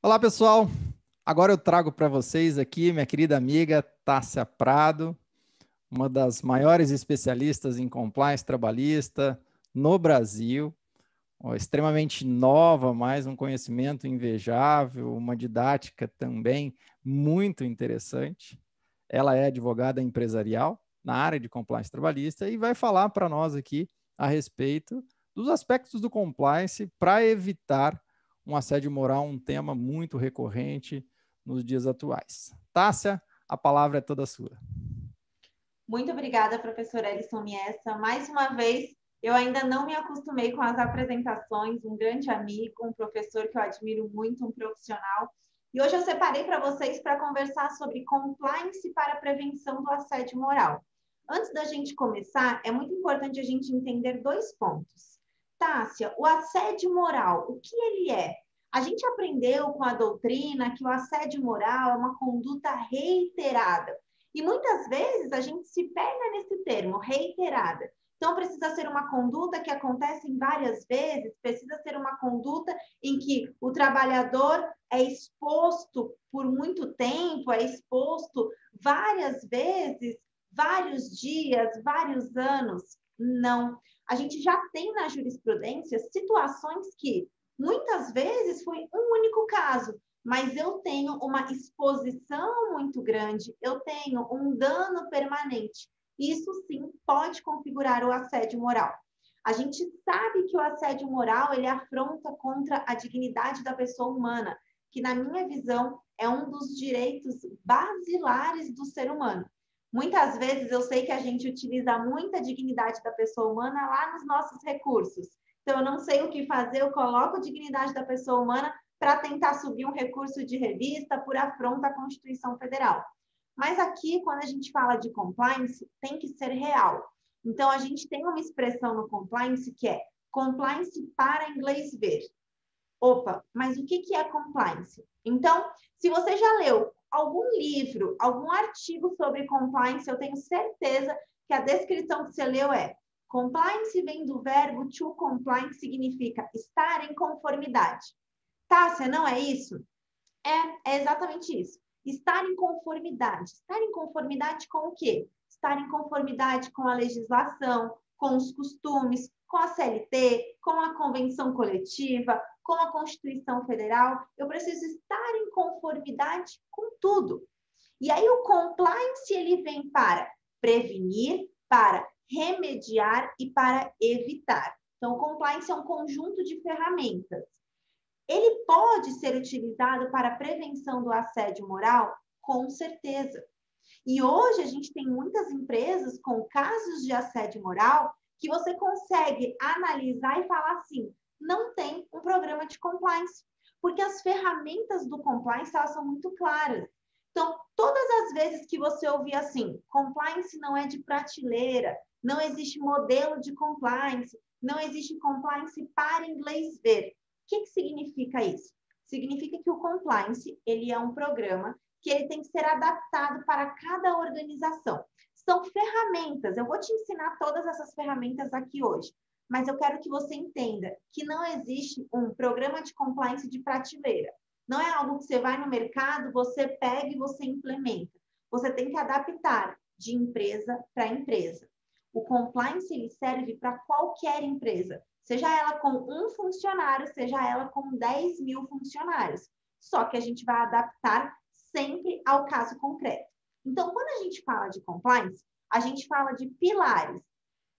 Olá, pessoal. Agora eu trago para vocês aqui minha querida amiga Tássia Prado, uma das maiores especialistas em compliance trabalhista no Brasil, extremamente nova, mais um conhecimento invejável, uma didática também muito interessante. Ela é advogada empresarial na área de compliance trabalhista e vai falar para nós aqui a respeito dos aspectos do compliance para evitar um assédio moral, um tema muito recorrente nos dias atuais. Tássia, a palavra é toda sua. Muito obrigada, professora Elison Miessa. Mais uma vez, eu ainda não me acostumei com as apresentações, um grande amigo, um professor que eu admiro muito, um profissional. E hoje eu separei para vocês para conversar sobre compliance para a prevenção do assédio moral. Antes da gente começar, é muito importante a gente entender dois pontos. Tássia, o assédio moral, o que ele é? A gente aprendeu com a doutrina que o assédio moral é uma conduta reiterada. E muitas vezes a gente se pega nesse termo, reiterada. Então, precisa ser uma conduta que acontece em várias vezes, precisa ser uma conduta em que o trabalhador é exposto por muito tempo, é exposto várias vezes, vários dias, vários anos. Não. A gente já tem na jurisprudência situações que muitas vezes foi um único caso, mas eu tenho uma exposição muito grande, eu tenho um dano permanente. Isso sim pode configurar o assédio moral. A gente sabe que o assédio moral ele afronta contra a dignidade da pessoa humana, que na minha visão é um dos direitos basilares do ser humano. Muitas vezes eu sei que a gente utiliza muita dignidade da pessoa humana lá nos nossos recursos. Então eu não sei o que fazer, eu coloco a dignidade da pessoa humana para tentar subir um recurso de revista por afronta à Constituição Federal. Mas aqui, quando a gente fala de compliance, tem que ser real. Então, a gente tem uma expressão no compliance que é compliance para inglês ver. Opa, mas o que é compliance? Então, se você já leu algum livro, algum artigo sobre compliance, eu tenho certeza que a descrição que você leu é compliance vem do verbo to comply, que significa estar em conformidade. Tássia, não é isso? É exatamente isso. Estar em conformidade. Estar em conformidade com o quê? Estar em conformidade com a legislação, com os costumes, com a CLT, com a convenção coletiva, com a Constituição Federal. Eu preciso estar em conformidade com tudo. E aí o compliance ele vem para prevenir, para remediar e para evitar. Então, o compliance é um conjunto de ferramentas. Ele pode ser utilizado para a prevenção do assédio moral? Com certeza. E hoje a gente tem muitas empresas com casos de assédio moral que você consegue analisar e falar assim, não tem um programa de compliance, porque as ferramentas do compliance elas são muito claras. Então, todas as vezes que você ouvir assim, compliance não é de prateleira, não existe modelo de compliance, não existe compliance para inglês ver. O que significa isso? Significa que o compliance ele é um programa que ele tem que ser adaptado para cada organização. São ferramentas, eu vou te ensinar todas essas ferramentas aqui hoje, mas eu quero que você entenda que não existe um programa de compliance de prateleira. Não é algo que você vai no mercado, você pega e você implementa. Você tem que adaptar de empresa para empresa. O compliance ele serve para qualquer empresa, seja ela com um funcionário, seja ela com 10 mil funcionários. Só que a gente vai adaptar sempre ao caso concreto. Então, quando a gente fala de compliance, a gente fala de pilares.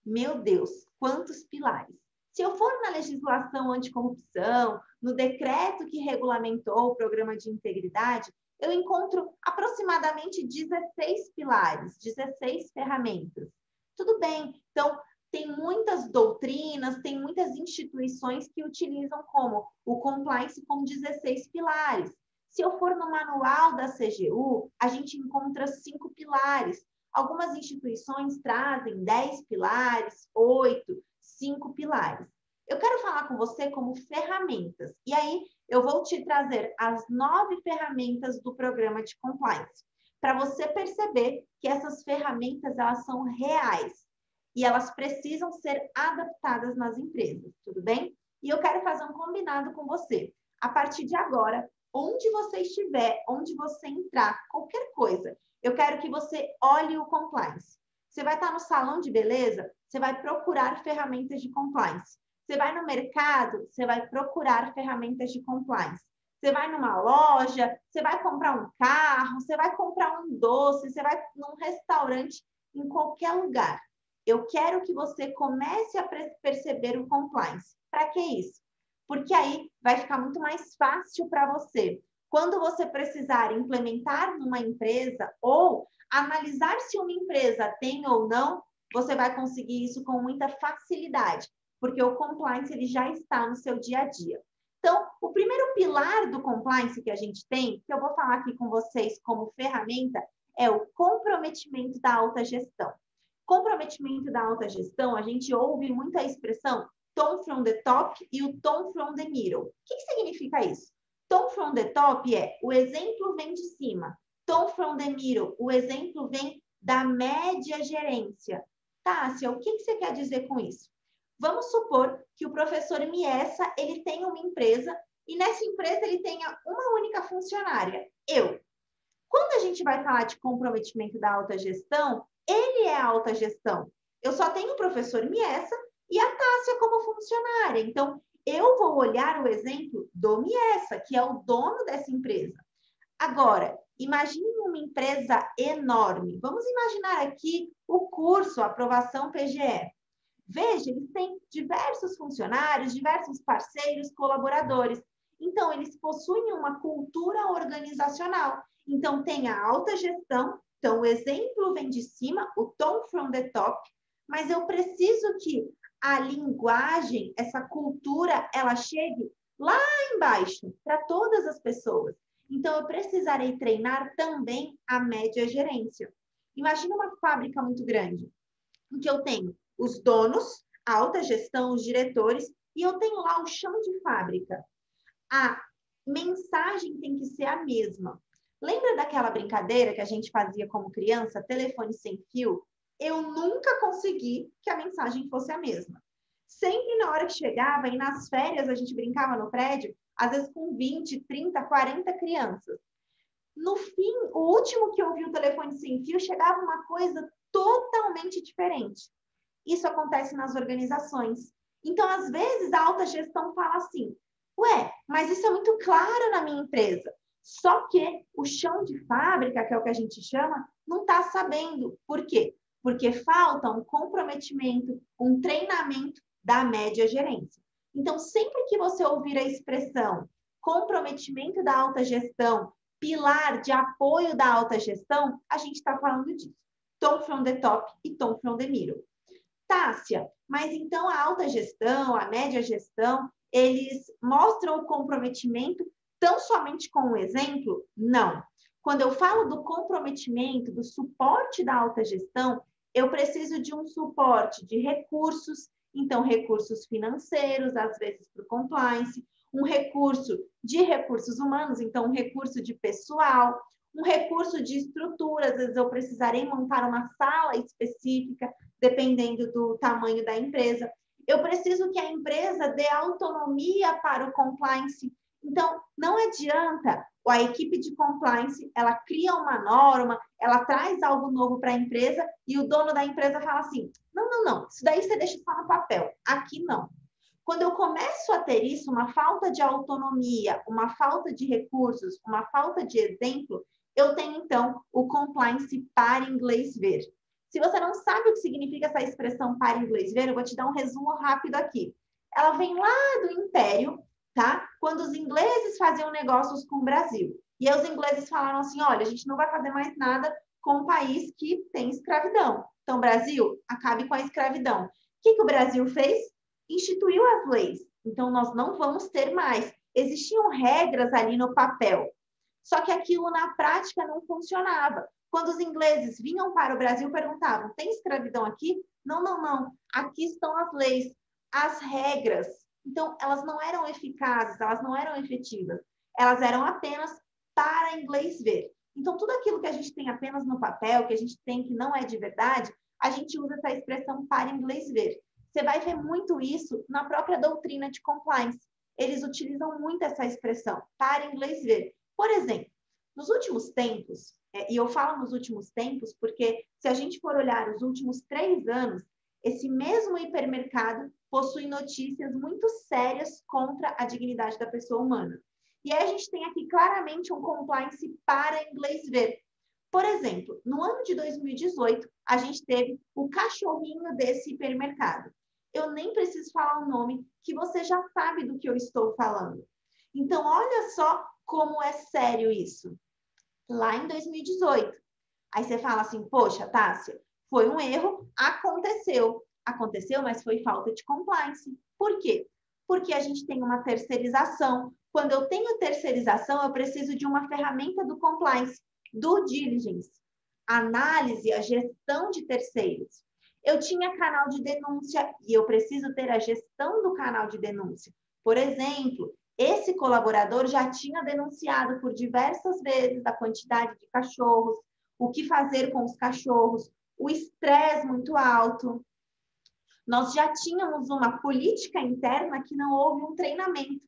Meu Deus, quantos pilares! Se eu for na legislação anticorrupção, no decreto que regulamentou o programa de integridade, eu encontro aproximadamente 16 pilares, 16 ferramentas. Tudo bem, então tem muitas doutrinas, tem muitas instituições que utilizam como o compliance com 16 pilares. Se eu for no manual da CGU, a gente encontra 5 pilares. Algumas instituições trazem 10 pilares, 8, 5 pilares. Eu quero falar com você como ferramentas. E aí, eu vou te trazer as 9 ferramentas do programa de compliance, para você perceber que essas ferramentas elas são reais e elas precisam ser adaptadas nas empresas, tudo bem? E eu quero fazer um combinado com você. A partir de agora, onde você estiver, onde você entrar, qualquer coisa, eu quero que você olhe o compliance. Você vai estar no salão de beleza, você vai procurar ferramentas de compliance. Você vai no mercado, você vai procurar ferramentas de compliance. Você vai numa loja, você vai comprar um carro, você vai comprar um doce, você vai num restaurante, em qualquer lugar. Eu quero que você comece a perceber o compliance. Para que isso? Porque aí vai ficar muito mais fácil para você. Quando você precisar implementar numa empresa ou analisar se uma empresa tem ou não, você vai conseguir isso com muita facilidade, porque o compliance ele já está no seu dia a dia. Então, o primeiro pilar do compliance que a gente tem, que eu vou falar aqui com vocês como ferramenta, é o comprometimento da alta gestão. Comprometimento da alta gestão, a gente ouve muita expressão tom from the top e o tom from the middle. O que significa isso? Tom from the top é o exemplo vem de cima. Tom from the middle, o exemplo vem da média gerência. Tássia, o que você quer dizer com isso? Vamos supor que o professor Miessa, ele tem uma empresa e nessa empresa ele tenha uma única funcionária, eu. Quando a gente vai falar de comprometimento da alta gestão, ele é a alta gestão. Eu só tenho o professor Miessa e a Tássia como funcionária. Então, eu vou olhar o exemplo do Miessa, que é o dono dessa empresa. Agora, imagine uma empresa enorme. Vamos imaginar aqui o curso Aprovação PGE. Veja, eles têm diversos funcionários, diversos parceiros, colaboradores. Então, eles possuem uma cultura organizacional. Então, tem a alta gestão. Então, o exemplo vem de cima, o tom from the top. Mas eu preciso que a linguagem, essa cultura, ela chegue lá embaixo, para todas as pessoas. Então, eu precisarei treinar também a média gerência. Imagina uma fábrica muito grande, em que eu tenho os donos, a alta gestão, os diretores, e eu tenho lá o chão de fábrica. A mensagem tem que ser a mesma. Lembra daquela brincadeira que a gente fazia como criança, telefone sem fio? Eu nunca consegui que a mensagem fosse a mesma. Sempre na hora que chegava, e nas férias a gente brincava no prédio, às vezes com 20, 30, 40 crianças. No fim, o último que eu vi o telefone sem fio, chegava uma coisa totalmente diferente. Isso acontece nas organizações. Então, às vezes, a alta gestão fala assim, ué, mas isso é muito claro na minha empresa. Só que o chão de fábrica, que é o que a gente chama, não está sabendo. Por quê? Porque falta um comprometimento, um treinamento da média gerência. Então, sempre que você ouvir a expressão comprometimento da alta gestão, pilar de apoio da alta gestão, a gente está falando disso. Tom from the top e tom from the middle. Tássia, mas então a alta gestão, a média gestão, eles mostram o comprometimento tão somente com um exemplo? Não. Quando eu falo do comprometimento, do suporte da alta gestão, eu preciso de um suporte de recursos, então recursos financeiros, às vezes para o compliance, um recurso de recursos humanos, então um recurso de pessoal, um recurso de estrutura, às vezes eu precisarei montar uma sala específica, dependendo do tamanho da empresa. Eu preciso que a empresa dê autonomia para o compliance. Então, não adianta a equipe de compliance, ela cria uma norma, ela traz algo novo para a empresa e o dono da empresa fala assim, não, isso daí você deixa só no papel, aqui não. Quando eu começo a ter isso, uma falta de autonomia, uma falta de recursos, uma falta de exemplo, eu tenho, então, o compliance para inglês ver. Se você não sabe o que significa essa expressão para inglês ver, eu vou te dar um resumo rápido aqui. Ela vem lá do Império, tá? Quando os ingleses faziam negócios com o Brasil. E aí os ingleses falaram assim, olha, a gente não vai fazer mais nada com um país que tem escravidão. Então, Brasil, acabe com a escravidão. O que o Brasil fez? Instituiu as leis. Então, nós não vamos ter mais. Existiam regras ali no papel. Só que aquilo na prática não funcionava. Quando os ingleses vinham para o Brasil, perguntavam, tem escravidão aqui? Não. Aqui estão as leis, as regras. Então, elas não eram eficazes, elas não eram efetivas. Elas eram apenas para inglês ver. Então, tudo aquilo que a gente tem apenas no papel, que a gente tem que não é de verdade, a gente usa essa expressão para inglês ver. Você vai ver muito isso na própria doutrina de compliance. eles utilizam muito essa expressão, para inglês ver. Por exemplo, nos últimos tempos, e eu falo nos últimos tempos porque se a gente for olhar os últimos 3 anos, esse mesmo hipermercado possui notícias muito sérias contra a dignidade da pessoa humana. E aí a gente tem aqui claramente um compliance para inglês ver. Por exemplo, no ano de 2018, a gente teve o cachorrinho desse hipermercado. Eu nem preciso falar o nome, que você já sabe do que eu estou falando. Então, olha só como é sério isso. Lá em 2018. Aí você fala assim, poxa, Tássia, foi um erro, aconteceu. Aconteceu, mas foi falta de compliance. Por quê? Porque a gente tem uma terceirização. Quando eu tenho terceirização, eu preciso de uma ferramenta do compliance, do diligence, análise, a gestão de terceiros. Eu tinha canal de denúncia e eu preciso ter a gestão do canal de denúncia. Por exemplo, esse colaborador já tinha denunciado por diversas vezes a quantidade de cachorros, o que fazer com os cachorros, o estresse muito alto. Nós já tínhamos uma política interna que não houve um treinamento.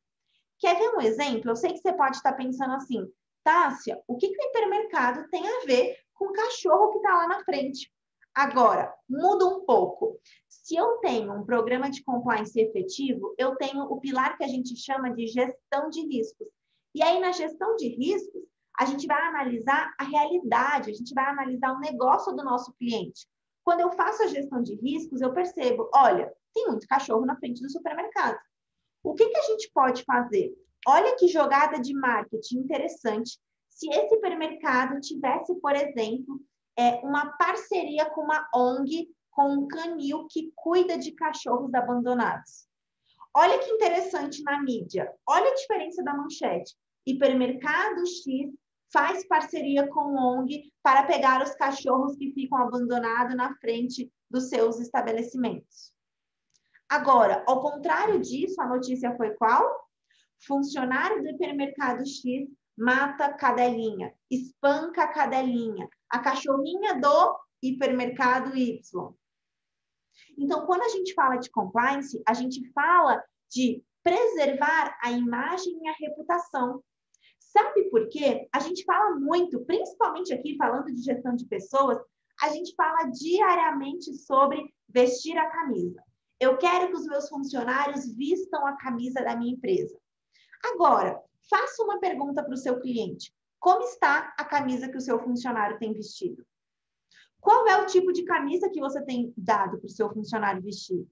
Quer ver um exemplo? Eu sei que você pode estar pensando assim, Tássia, o que o hipermercado tem a ver com o cachorro que está lá na frente? Agora, muda um pouco. Se eu tenho um programa de compliance efetivo, eu tenho o pilar que a gente chama de gestão de riscos. E aí, na gestão de riscos, a gente vai analisar a realidade, a gente vai analisar o negócio do nosso cliente. Quando eu faço a gestão de riscos, eu percebo, olha, tem muito cachorro na frente do supermercado. O que a gente pode fazer? Olha que jogada de marketing interessante. Se esse hipermercado tivesse, por exemplo, uma parceria com uma ONG, com um canil que cuida de cachorros abandonados. Olha que interessante na mídia. Olha a diferença da manchete. Hipermercado X faz parceria com ONG para pegar os cachorros que ficam abandonados na frente dos seus estabelecimentos. Agora, ao contrário disso, a notícia foi qual? Funcionário do hipermercado X mata cadelinha, espanca a cadelinha, a cachorrinha do hipermercado Y. Então, quando a gente fala de compliance, a gente fala de preservar a imagem e a reputação. Sabe por quê? A gente fala muito, principalmente aqui falando de gestão de pessoas, a gente fala diariamente sobre vestir a camisa. Eu quero que os meus funcionários vistam a camisa da minha empresa. Agora, faça uma pergunta para o seu cliente. Como está a camisa que o seu funcionário tem vestido? Qual é o tipo de camisa que você tem dado para o seu funcionário vestir?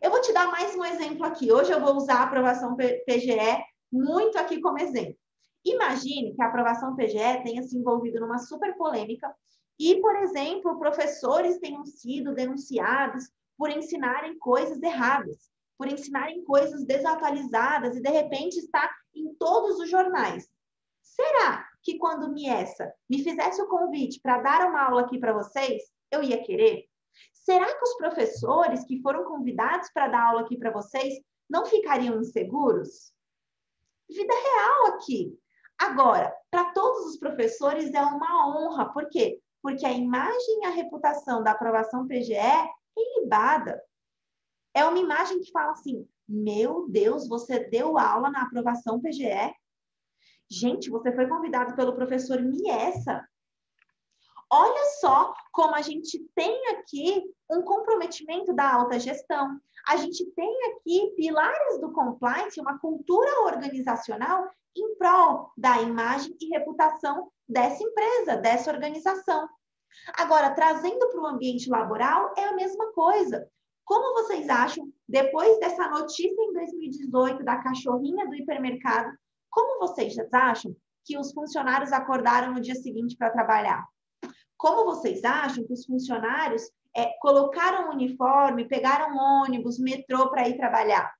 Eu vou te dar mais um exemplo aqui. Hoje eu vou usar a aprovação PGE muito aqui como exemplo. Imagine que a aprovação PGE tenha se envolvido numa super polêmica e, por exemplo, professores tenham sido denunciados por ensinarem coisas erradas, por ensinarem coisas desatualizadas e, de repente, está em todos os jornais. Será que quando me fizesse o convite para dar uma aula aqui para vocês, eu ia querer? Será que os professores que foram convidados para dar aula aqui para vocês não ficariam inseguros? Vida real aqui. Agora, para todos os professores é uma honra. Por quê? Porque a imagem e a reputação da aprovação PGE é ilibada. É uma imagem que fala assim, meu Deus, você deu aula na aprovação PGE? Gente, você foi convidado pelo professor Miessa. Olha só como a gente tem aqui um comprometimento da alta gestão. A gente tem aqui pilares do compliance, uma cultura organizacional em prol da imagem e reputação dessa empresa, dessa organização. Agora, trazendo para o ambiente laboral, é a mesma coisa. Como vocês acham, depois dessa notícia em 2018 da cachorrinha do hipermercado, como vocês acham que os funcionários acordaram no dia seguinte para trabalhar? Como vocês acham que os funcionários colocaram o uniforme, pegaram ônibus, metrô para ir trabalhar?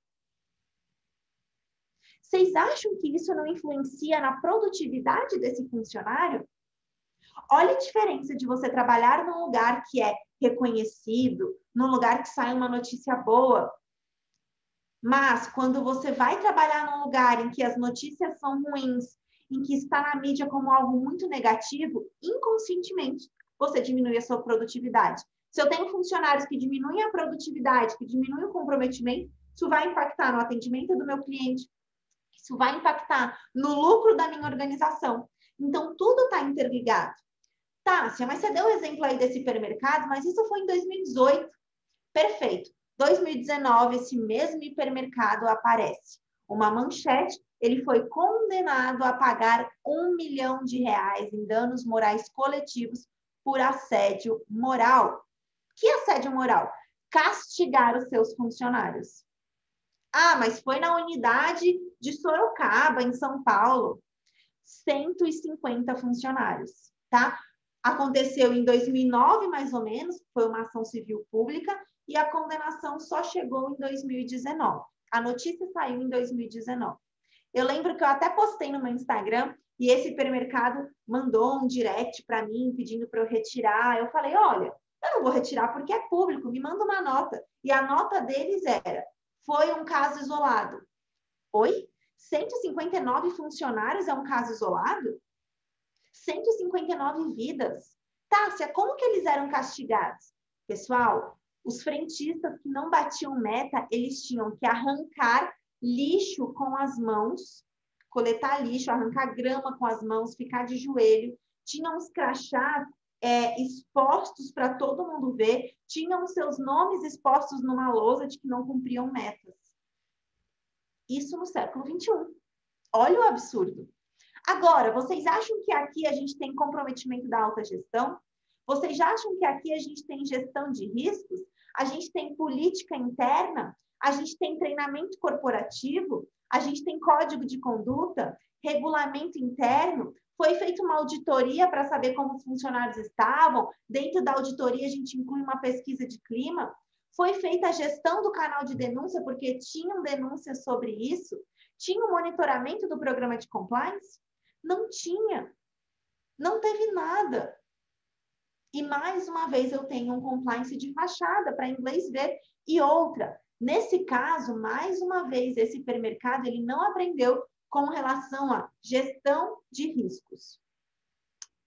Vocês acham que isso não influencia na produtividade desse funcionário? Olha a diferença de você trabalhar num lugar que é reconhecido, num lugar que sai uma notícia boa. Mas quando você vai trabalhar num lugar em que as notícias são ruins, em que está na mídia como algo muito negativo, inconscientemente você diminui a sua produtividade. Se eu tenho funcionários que diminuem a produtividade, que diminuem o comprometimento, isso vai impactar no atendimento do meu cliente, isso vai impactar no lucro da minha organização. Então, tudo está interligado. Tássia, mas você deu o exemplo aí desse hipermercado, mas isso foi em 2018. Perfeito. 2019, esse mesmo hipermercado aparece. Uma manchete, ele foi condenado a pagar R$1 milhão em danos morais coletivos por assédio moral. Que assédio moral? Castigar os seus funcionários. Ah, mas foi na unidade de Sorocaba, em São Paulo. 150 funcionários, tá? Aconteceu em 2009, mais ou menos, foi uma ação civil pública, e a condenação só chegou em 2019. A notícia saiu em 2019. Eu lembro que eu até postei no meu Instagram, e esse hipermercado mandou um direct para mim, pedindo para eu retirar. Eu falei, olha, eu não vou retirar porque é público, me manda uma nota. E a nota deles era, foi um caso isolado. Oi? 159 funcionários é um caso isolado? 159 vidas. Tássia, como que eles eram castigados? Pessoal, os frentistas que não batiam meta, eles tinham que arrancar lixo com as mãos, coletar lixo, arrancar grama com as mãos, ficar de joelho. Tinham os crachás expostos para todo mundo ver, tinham seus nomes expostos numa lousa de que não cumpriam metas. Isso no século XXI. Olha o absurdo. Agora, vocês acham que aqui a gente tem comprometimento da alta gestão? Vocês acham que aqui a gente tem gestão de riscos? A gente tem política interna? A gente tem treinamento corporativo? A gente tem código de conduta? Regulamento interno? Foi feita uma auditoria para saber como os funcionários estavam? Dentro da auditoria, a gente inclui uma pesquisa de clima? Foi feita a gestão do canal de denúncia, porque tinham denúncias sobre isso? Tinha o monitoramento do programa de compliance? Não tinha. Não teve nada. E, mais uma vez, eu tenho um compliance de fachada para inglês ver. E outra, nesse caso, mais uma vez, esse hipermercado ele não aprendeu com relação à gestão de riscos.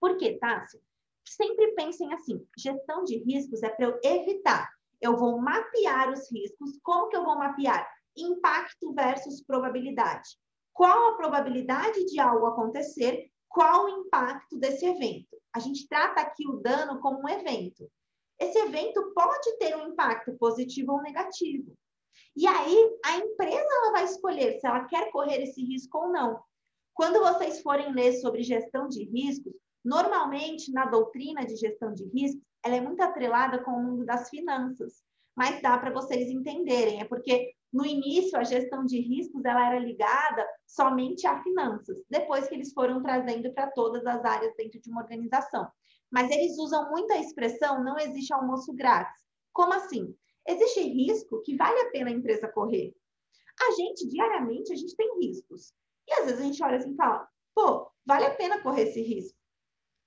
Por quê, Tássia? Sempre pensem assim, gestão de riscos é para eu evitar. Eu vou mapear os riscos. Como que eu vou mapear? Impacto versus probabilidade. Qual a probabilidade de algo acontecer? Qual o impacto desse evento? A gente trata aqui o dano como um evento. Esse evento pode ter um impacto positivo ou negativo. E aí, a empresa ela vai escolher se ela quer correr esse risco ou não. Quando vocês forem ler sobre gestão de riscos, normalmente, na doutrina de gestão de riscos, ela é muito atrelada com o mundo das finanças. Mas dá para vocês entenderem. É porque, no início, a gestão de riscos ela era ligada somente a finanças. Depois que eles foram trazendo para todas as áreas dentro de uma organização. Mas eles usam muito a expressão não existe almoço grátis. Como assim? Existe risco que vale a pena a empresa correr. A gente, diariamente, a gente tem riscos. E às vezes a gente olha assim e fala, pô, vale a pena correr esse risco.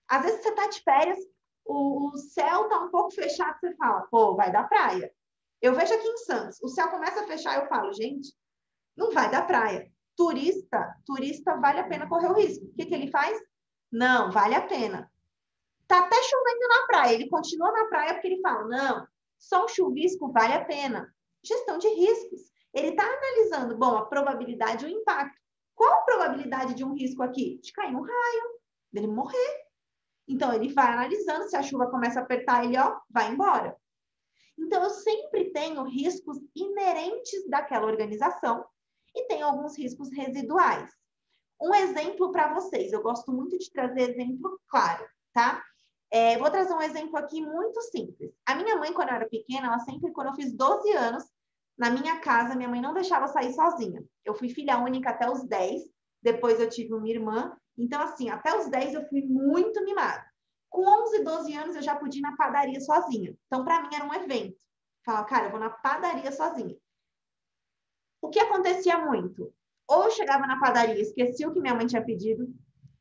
Às vezes você está de férias, o céu está um pouco fechado, você fala, pô, vai dar praia. Eu vejo aqui em Santos, o céu começa a fechar, eu falo, gente, não vai dar praia. Turista vale a pena correr o risco. O que ele faz? Não, vale a pena. Tá até chovendo na praia, ele continua na praia porque ele fala, não, só um chuvisco vale a pena. Gestão de riscos. Ele está analisando, bom, a probabilidade e o impacto. Qual a probabilidade de um risco aqui? De cair um raio, dele morrer. Então, ele vai analisando, se a chuva começa a apertar, ele, ó, vai embora. Então, eu sempre tenho riscos inerentes daquela organização e tenho alguns riscos residuais. Um exemplo para vocês, eu gosto muito de trazer exemplo claro, tá? Vou trazer um exemplo aqui muito simples. A minha mãe, quando eu era pequena, ela sempre, quando eu fiz 12 anos, na minha casa, minha mãe não deixava eu sair sozinha. Eu fui filha única até os 10, depois eu tive uma irmã. Então, assim, até os 10 eu fui muito mimada. Com 11, 12 anos, eu já podia ir na padaria sozinha. Então, para mim, era um evento. Falava, cara, eu vou na padaria sozinha. O que acontecia muito? Ou eu chegava na padaria e esquecia o que minha mãe tinha pedido,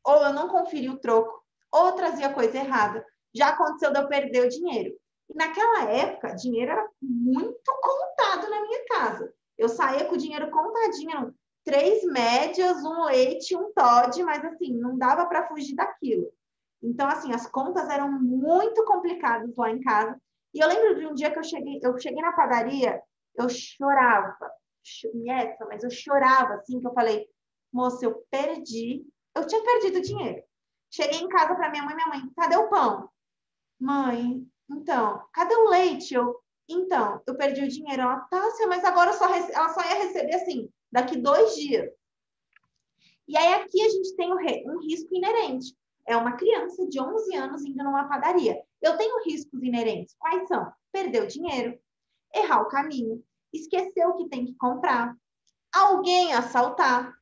ou eu não conferia o troco, ou eu trazia coisa errada. Já aconteceu de eu perder o dinheiro. E naquela época, dinheiro era muito contado na minha casa. Eu saía com o dinheiro contadinho, eram 3 médias, um leite, um Toddy, mas assim, não dava para fugir daquilo. Então, assim, as contas eram muito complicadas lá em casa. E eu lembro de um dia que eu cheguei na padaria, eu chorava. Essa, mas eu chorava, assim, que eu falei, moça, eu perdi. Eu tinha perdido o dinheiro. Cheguei em casa para minha mãe, cadê o pão? Mãe, então, cadê o leite? Então, eu perdi o dinheiro. Ela, Tássia, mas agora ela só ia receber, assim, daqui 2 dias. E aí aqui a gente tem um risco inerente. É uma criança de 11 anos indo numa padaria. Eu tenho riscos inerentes. Quais são? Perder o dinheiro, errar o caminho, esquecer o que tem que comprar, alguém assaltar,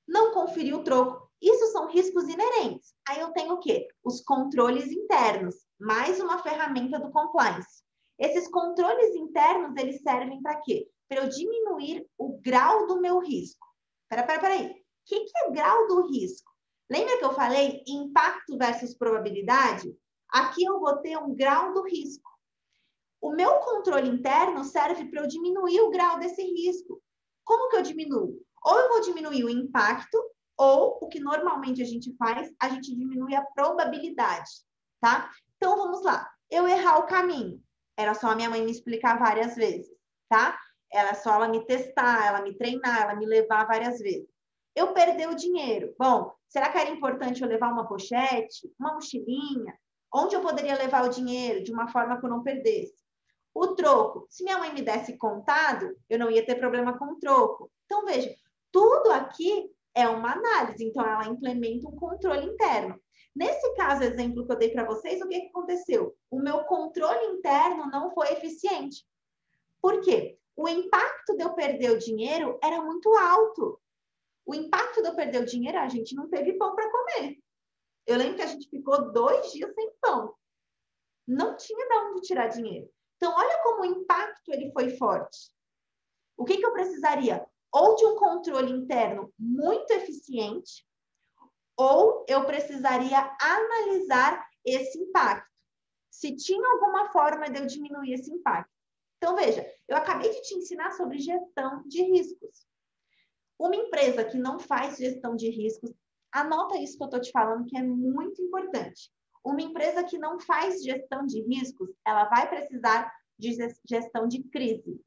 não conferir o troco. Isso são riscos inerentes. Aí eu tenho o quê? Os controles internos, mais uma ferramenta do compliance. Esses controles internos, eles servem para quê? Para eu diminuir o grau do meu risco. Peraí. O que é grau do risco? Lembra que eu falei impacto versus probabilidade? Aqui eu vou ter um grau do risco. O meu controle interno serve para eu diminuir o grau desse risco. Como que eu diminuo? Ou eu vou diminuir o impacto, ou o que normalmente a gente faz, a gente diminui a probabilidade, tá? Então, vamos lá. Eu errar o caminho. Era só a minha mãe me explicar várias vezes, tá? Era só ela me testar, ela me treinar, ela me levar várias vezes. Eu perder o dinheiro. Bom, será que era importante eu levar uma pochete, uma mochilinha? Onde eu poderia levar o dinheiro de uma forma que eu não perdesse? O troco. Se minha mãe me desse contado, eu não ia ter problema com o troco. Então, veja, tudo aqui é uma análise. Então, ela implementa um controle interno. Nesse caso, exemplo que eu dei para vocês, o que aconteceu? O meu controle interno não foi eficiente. Por quê? O impacto de eu perder o dinheiro era muito alto. O impacto de eu perder o dinheiro, a gente não teve pão para comer. Eu lembro que a gente ficou 2 dias sem pão. Não tinha de onde tirar dinheiro. Então, olha como o impacto ele foi forte. O que eu precisaria? Ou de um controle interno muito eficiente, ou eu precisaria analisar esse impacto. Se tinha alguma forma de eu diminuir esse impacto. Então, veja, eu acabei de te ensinar sobre gestão de riscos. Uma empresa que não faz gestão de riscos, anota isso que eu estou te falando, que é muito importante. Uma empresa que não faz gestão de riscos, ela vai precisar de gestão de crise.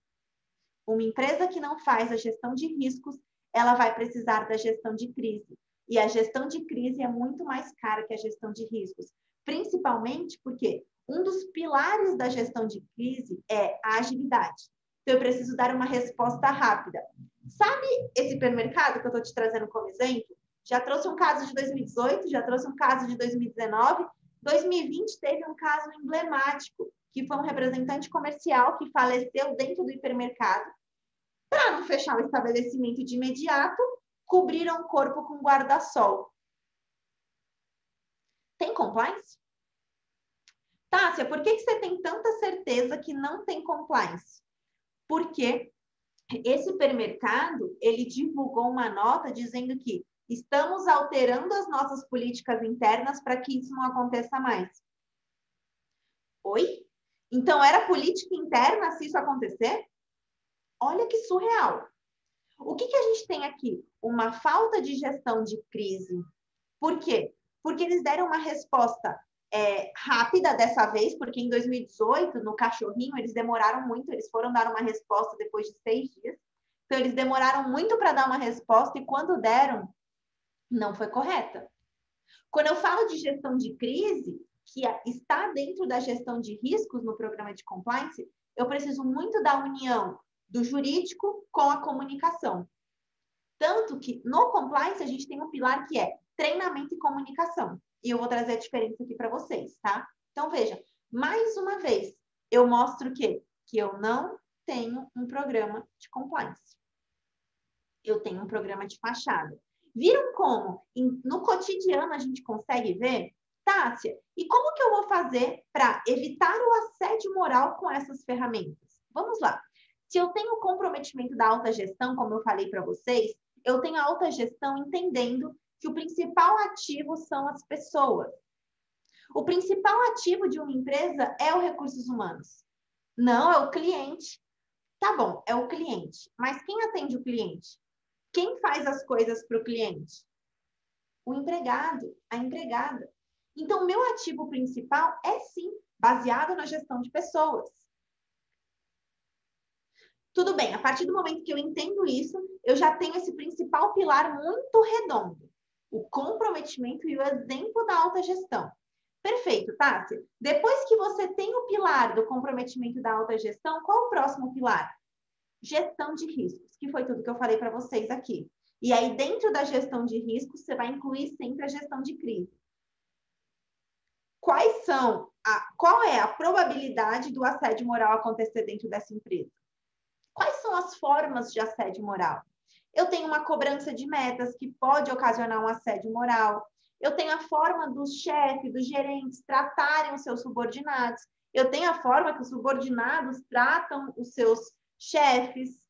Uma empresa que não faz a gestão de riscos, ela vai precisar da gestão de crise. E a gestão de crise é muito mais cara que a gestão de riscos. Principalmente porque um dos pilares da gestão de crise é a agilidade. Então, eu preciso dar uma resposta rápida. Sabe esse hipermercado que eu estou te trazendo como exemplo? Já trouxe um caso de 2018, já trouxe um caso de 2019. 2020 teve um caso emblemático, que foi um representante comercial que faleceu dentro do hipermercado. Para não fechar o estabelecimento de imediato, cobriram o corpo com guarda-sol. Tem compliance? Tássia, por que você tem tanta certeza que não tem compliance? Porque esse supermercado, ele divulgou uma nota dizendo que estamos alterando as nossas políticas internas para que isso não aconteça mais. Oi? Então, era política interna se isso acontecer? Olha que surreal. O que a gente tem aqui? Uma falta de gestão de crise. Por quê? Porque eles deram uma resposta rápida dessa vez, porque em 2018, no cachorrinho, eles demoraram muito, eles foram dar uma resposta depois de 6 dias. Então, eles demoraram muito para dar uma resposta e quando deram, não foi correta. Quando eu falo de gestão de crise, que está dentro da gestão de riscos no programa de compliance, eu preciso muito da união do jurídico com a comunicação. Tanto que no compliance a gente tem um pilar que é treinamento e comunicação. E eu vou trazer a diferença aqui para vocês, tá? Então, veja, mais uma vez, eu mostro o quê? Que eu não tenho um programa de compliance. Eu tenho um programa de fachada. Viram como no cotidiano a gente consegue ver? Tássia, e como que eu vou fazer para evitar o assédio moral com essas ferramentas? Vamos lá. Se eu tenho o comprometimento da alta gestão, como eu falei para vocês, eu tenho a alta gestão entendendo que o principal ativo são as pessoas. O principal ativo de uma empresa é os recursos humanos. Não, é o cliente. Tá bom, é o cliente. Mas quem atende o cliente? Quem faz as coisas para o cliente? O empregado, a empregada. Então, o meu ativo principal é, sim, baseado na gestão de pessoas. Tudo bem, a partir do momento que eu entendo isso, eu já tenho esse principal pilar muito redondo, o comprometimento e o exemplo da alta gestão. Perfeito, Tássia. Depois que você tem o pilar do comprometimento da alta gestão, qual o próximo pilar? Gestão de riscos, que foi tudo que eu falei para vocês aqui. E aí, dentro da gestão de riscos, você vai incluir sempre a gestão de crise. Qual é a probabilidade do assédio moral acontecer dentro dessa empresa? Quais são as formas de assédio moral? Eu tenho uma cobrança de metas que pode ocasionar um assédio moral. Eu tenho a forma dos chefes, dos gerentes tratarem os seus subordinados. Eu tenho a forma que os subordinados tratam os seus chefes.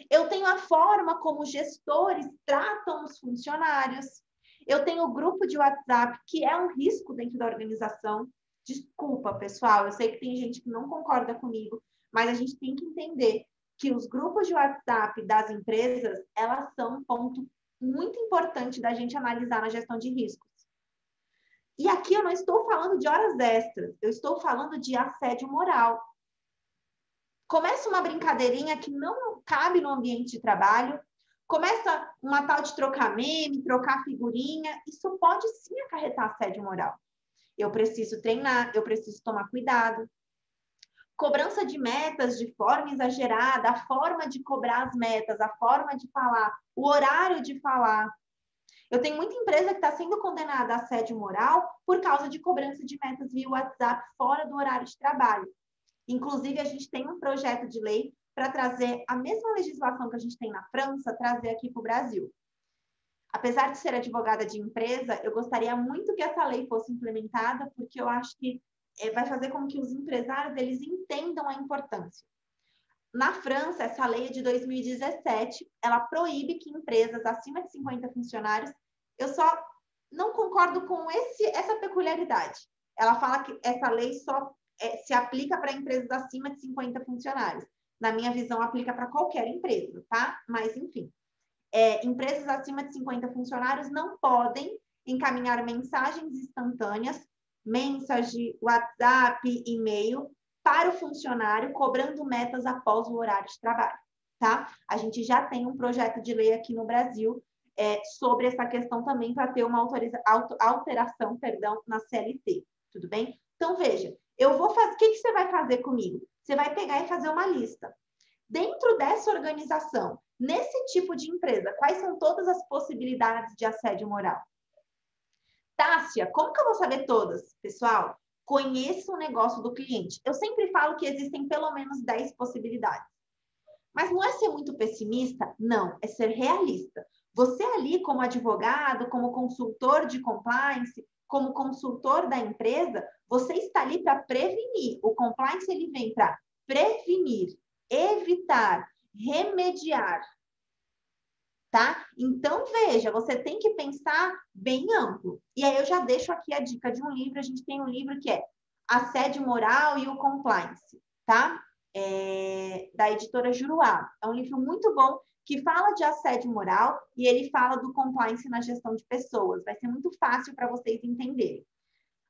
Eu tenho a forma como os gestores tratam os funcionários. Eu tenho o grupo de WhatsApp, que é um risco dentro da organização. Desculpa, pessoal, eu sei que tem gente que não concorda comigo, mas a gente tem que entender que os grupos de WhatsApp das empresas, elas são um ponto muito importante da gente analisar na gestão de riscos. E aqui eu não estou falando de horas extras, eu estou falando de assédio moral. Começa uma brincadeirinha que não cabe no ambiente de trabalho, começa uma tal de trocar meme, trocar figurinha, isso pode sim acarretar assédio moral. Eu preciso treinar, eu preciso tomar cuidado. Cobrança de metas de forma exagerada, a forma de cobrar as metas, a forma de falar, o horário de falar. Eu tenho muita empresa que está sendo condenada a assédio moral por causa de cobrança de metas via WhatsApp fora do horário de trabalho. Inclusive, a gente tem um projeto de lei para trazer a mesma legislação que a gente tem na França, trazer aqui para o Brasil. Apesar de ser advogada de empresa, eu gostaria muito que essa lei fosse implementada, porque eu acho que vai fazer com que os empresários eles entendam a importância. Na França, essa lei é de 2017, ela proíbe que empresas acima de 50 funcionários, eu só não concordo com essa peculiaridade. Ela fala que essa lei só se aplica para empresas acima de 50 funcionários. Na minha visão, aplica para qualquer empresa, tá? Mas, enfim, empresas acima de 50 funcionários não podem encaminhar mensagens instantâneas, mensagem, WhatsApp, e-mail, para o funcionário, cobrando metas após o horário de trabalho, tá? A gente já tem um projeto de lei aqui no Brasil sobre essa questão também para ter uma alteração, na CLT, tudo bem? Então, veja, eu vou fazer, o que você vai fazer comigo? Você vai pegar e fazer uma lista. Dentro dessa organização, nesse tipo de empresa, quais são todas as possibilidades de assédio moral? Tássia, como que eu vou saber todas? Pessoal, conheça o negócio do cliente. Eu sempre falo que existem pelo menos 10 possibilidades. Mas não é ser muito pessimista? Não, é ser realista. Você ali, como advogado, como consultor de compliance, como consultor da empresa, você está ali para prevenir. O compliance, ele vem para prevenir, evitar, remediar. Tá? Então, veja, você tem que pensar bem amplo. E aí eu já deixo aqui a dica de um livro. A gente tem um livro que é Assédio Moral e o Compliance, tá? Da editora Juruá. É um livro muito bom que fala de assédio moral e ele fala do compliance na gestão de pessoas. Vai ser muito fácil para vocês entenderem.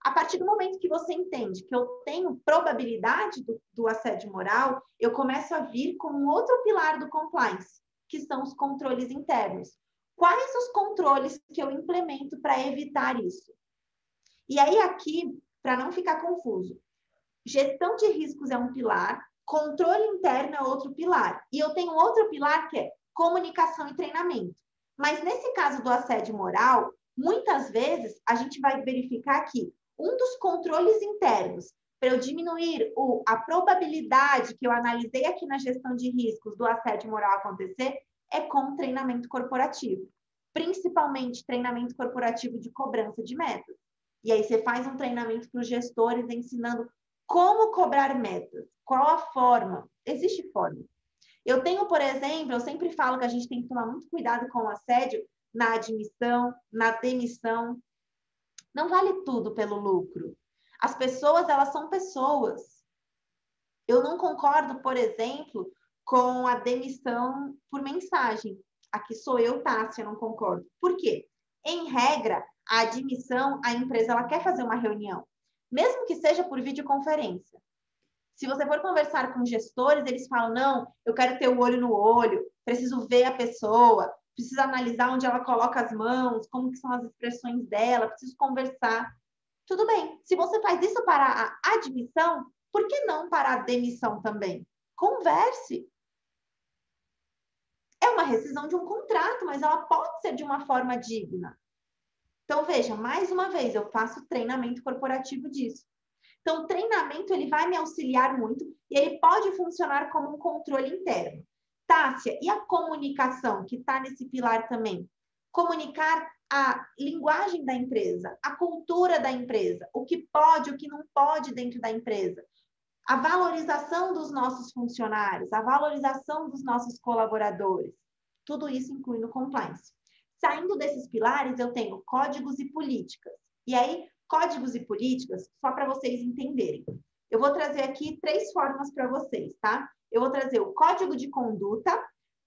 A partir do momento que você entende que eu tenho probabilidade do assédio moral, eu começo a vir com um outro pilar do compliance, que são os controles internos. Quais os controles que eu implemento para evitar isso? E aí aqui, para não ficar confuso, gestão de riscos é um pilar, controle interno é outro pilar. E eu tenho outro pilar que é comunicação e treinamento. Mas nesse caso do assédio moral, muitas vezes a gente vai verificar que um dos controles internos para eu diminuir a probabilidade que eu analisei aqui na gestão de riscos do assédio moral acontecer é com treinamento corporativo, principalmente treinamento corporativo de cobrança de metas. E aí você faz um treinamento para os gestores ensinando como cobrar metas, qual a forma, existe forma. Eu tenho, por exemplo, eu sempre falo que a gente tem que tomar muito cuidado com o assédio na admissão, na demissão. Não vale tudo pelo lucro. As pessoas, elas são pessoas. Eu não concordo, por exemplo, com a demissão por mensagem. Aqui sou eu, Tássia, não concordo. Por quê? Em regra, a admissão, a empresa ela quer fazer uma reunião, mesmo que seja por videoconferência. Se você for conversar com gestores, eles falam, não, eu quero ter o olho no olho, preciso ver a pessoa, preciso analisar onde ela coloca as mãos, como que são as expressões dela, preciso conversar. Tudo bem. Se você faz isso para a admissão, por que não para a demissão também? Converse. É uma rescisão de um contrato, mas ela pode ser de uma forma digna. Então, veja, mais uma vez, eu faço treinamento corporativo disso. Então, o treinamento ele vai me auxiliar muito e ele pode funcionar como um controle interno. Tássia, e a comunicação, que está nesse pilar também? Comunicar a linguagem da empresa, a cultura da empresa, o que pode, o que não pode dentro da empresa, a valorização dos nossos funcionários, a valorização dos nossos colaboradores. Tudo isso inclui no compliance. Saindo desses pilares, eu tenho códigos e políticas. E aí, códigos e políticas, só para vocês entenderem. Eu vou trazer aqui 3 formas para vocês, tá? Eu vou trazer o código de conduta,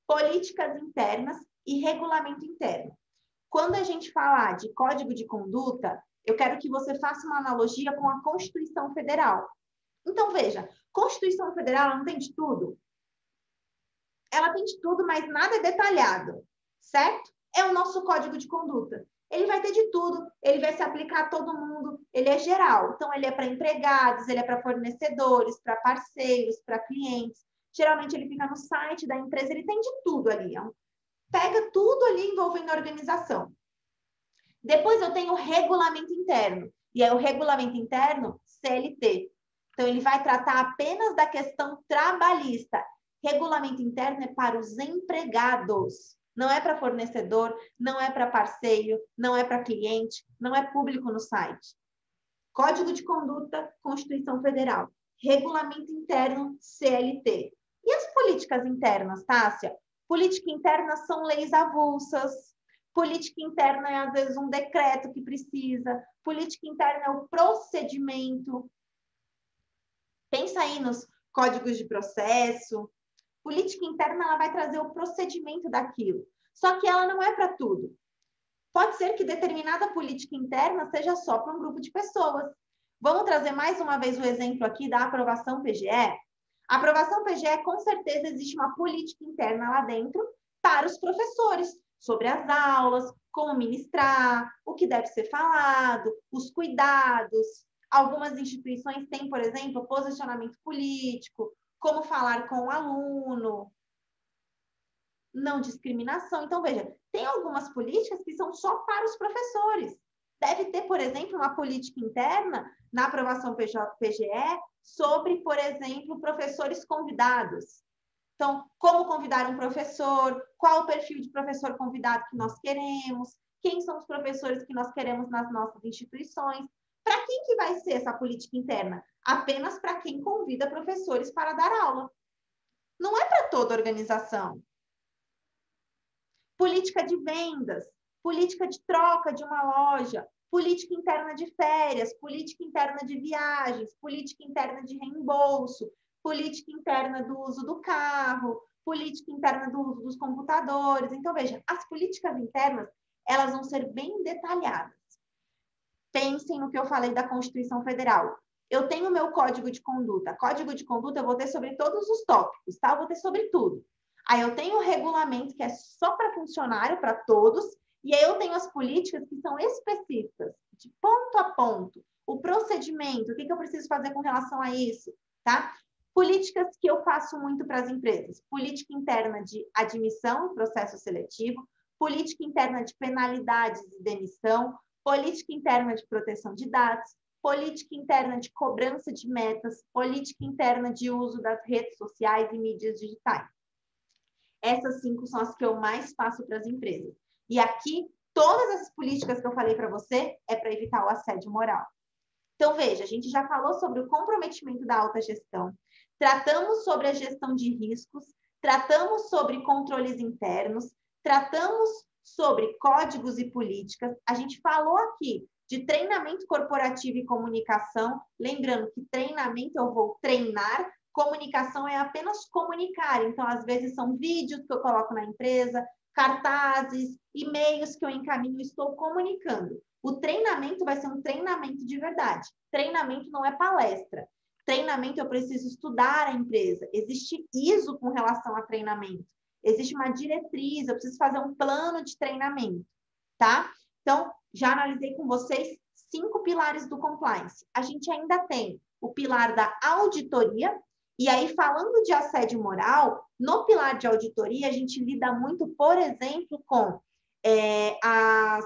políticas internas e regulamento interno. Quando a gente falar de código de conduta, eu quero que você faça uma analogia com a Constituição Federal. Então, veja, Constituição Federal não tem de tudo? Ela tem de tudo, mas nada é detalhado, certo? É o nosso código de conduta. Ele vai ter de tudo, ele vai se aplicar a todo mundo, ele é geral. Então, ele é para empregados, ele é para fornecedores, para parceiros, para clientes. Geralmente, ele fica no site da empresa, ele tem de tudo ali. Pega tudo ali envolvendo a organização. Depois, eu tenho o regulamento interno. E aí, o regulamento interno, CLT. Então, ele vai tratar apenas da questão trabalhista. Regulamento interno é para os empregados. Não é para fornecedor, não é para parceiro, não é para cliente, não é público no site. Código de Conduta, Constituição Federal. Regulamento interno, CLT. E as políticas internas, Tássia? Política interna são leis avulsas. Política interna é, às vezes, um decreto que precisa. Política interna é o procedimento. Pensa aí nos códigos de processo. Política interna, ela vai trazer o procedimento daquilo. Só que ela não é para tudo. Pode ser que determinada política interna seja só para um grupo de pessoas. Vamos trazer mais uma vez o exemplo aqui da aprovação PGE? A aprovação PGE, com certeza, existe uma política interna lá dentro para os professores, sobre as aulas, como ministrar, o que deve ser falado, os cuidados. Algumas instituições têm, por exemplo, posicionamento político, como falar com o aluno, não discriminação. Então, veja, tem algumas políticas que são só para os professores. Deve ter, por exemplo, uma política interna na aprovação PGE sobre, por exemplo, professores convidados. Então, como convidar um professor, qual o perfil de professor convidado que nós queremos, quem são os professores que nós queremos nas nossas instituições. Para quem que vai ser essa política interna? Apenas para quem convida professores para dar aula. Não é para toda organização. Política de vendas, política de troca de uma loja, política interna de férias, política interna de viagens, política interna de reembolso, política interna do uso do carro, política interna do uso dos computadores. Então, veja, as políticas internas, elas vão ser bem detalhadas. Pensem no que eu falei da Constituição Federal. Eu tenho o meu código de conduta. Código de conduta eu vou ter sobre todos os tópicos, tá? Eu vou ter sobre tudo. Aí eu tenho o regulamento, que é só para funcionário, para todos. E aí eu tenho as políticas que são específicas, de ponto a ponto. O procedimento, o que eu preciso fazer com relação a isso, tá? Políticas que eu faço muito para as empresas. Política interna de admissão e processo seletivo. Política interna de penalidades e demissão. Política interna de proteção de dados, política interna de cobrança de metas, política interna de uso das redes sociais e mídias digitais. Essas 5 são as que eu mais faço para as empresas. E aqui, todas as políticas que eu falei para você é para evitar o assédio moral. Então, veja, a gente já falou sobre o comprometimento da alta gestão, tratamos sobre a gestão de riscos, tratamos sobre controles internos, tratamos sobre códigos e políticas. A gente falou aqui de treinamento corporativo e comunicação. Lembrando que treinamento eu vou treinar, comunicação é apenas comunicar. Então, às vezes, são vídeos que eu coloco na empresa, cartazes, e-mails que eu encaminho, estou comunicando. O treinamento vai ser um treinamento de verdade. Treinamento não é palestra. Treinamento, eu preciso estudar a empresa. Existe ISO com relação a treinamento. Existe uma diretriz, eu preciso fazer um plano de treinamento, tá? Então, já analisei com vocês 5 pilares do compliance. A gente ainda tem o pilar da auditoria, e aí, falando de assédio moral, no pilar de auditoria, a gente lida muito, por exemplo, com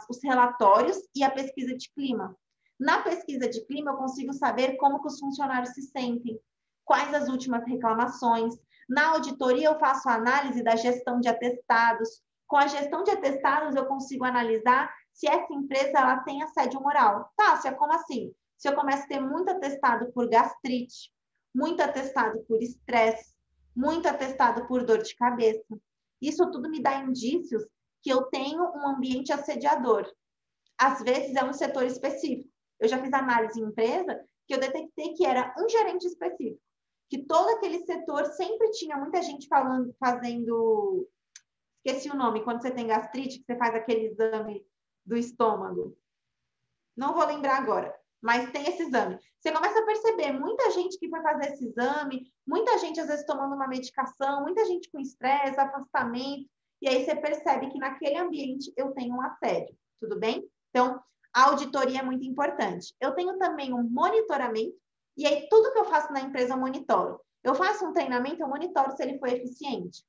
os relatórios e a pesquisa de clima. Na pesquisa de clima, eu consigo saber como que os funcionários se sentem, quais as últimas reclamações. Na auditoria, eu faço a análise da gestão de atestados. Com a gestão de atestados, eu consigo analisar se essa empresa ela tem assédio moral. Tássia, como assim? Se eu começo a ter muito atestado por gastrite, muito atestado por estresse, muito atestado por dor de cabeça. Isso tudo me dá indícios que eu tenho um ambiente assediador. Às vezes é um setor específico. Eu já fiz análise em empresa que eu detectei que era um gerente específico, que todo aquele setor sempre tinha muita gente fazendo... Esqueci o nome, quando você tem gastrite, que você faz aquele exame do estômago. Não vou lembrar agora, mas tem esse exame. Você começa a perceber muita gente que foi fazer esse exame, muita gente às vezes tomando uma medicação, muita gente com estresse, afastamento, e aí você percebe que naquele ambiente eu tenho um assédio, tudo bem? Então, a auditoria é muito importante. Eu tenho também um monitoramento, e aí tudo que eu faço na empresa eu monitoro. Eu faço um treinamento, eu monitoro se ele foi eficiente.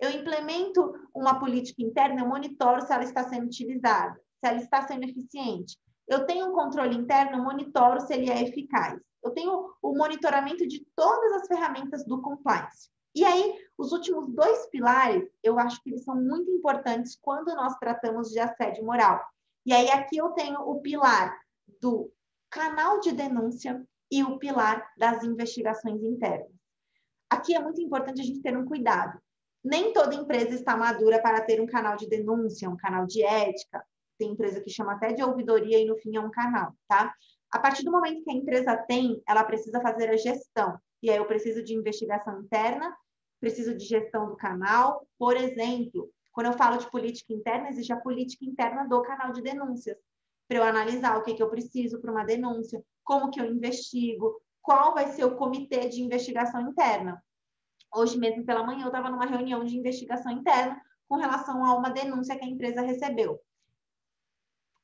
Eu implemento uma política interna, eu monitoro se ela está sendo utilizada, se ela está sendo eficiente. Eu tenho um controle interno, eu monitoro se ele é eficaz. Eu tenho o monitoramento de todas as ferramentas do compliance. E aí, os últimos 2 pilares, eu acho que eles são muito importantes quando nós tratamos de assédio moral. E aí, aqui eu tenho o pilar do canal de denúncia e o pilar das investigações internas. Aqui é muito importante a gente ter um cuidado. Nem toda empresa está madura para ter um canal de denúncia, um canal de ética. Tem empresa que chama até de ouvidoria e no fim é um canal, tá? A partir do momento que a empresa tem, ela precisa fazer a gestão. E aí eu preciso de investigação interna, preciso de gestão do canal. Por exemplo, quando eu falo de política interna, existe a política interna do canal de denúncias. Para eu analisar o que eu preciso para uma denúncia, como que eu investigo, qual vai ser o comitê de investigação interna. Hoje mesmo pela manhã eu estava numa reunião de investigação interna com relação a uma denúncia que a empresa recebeu.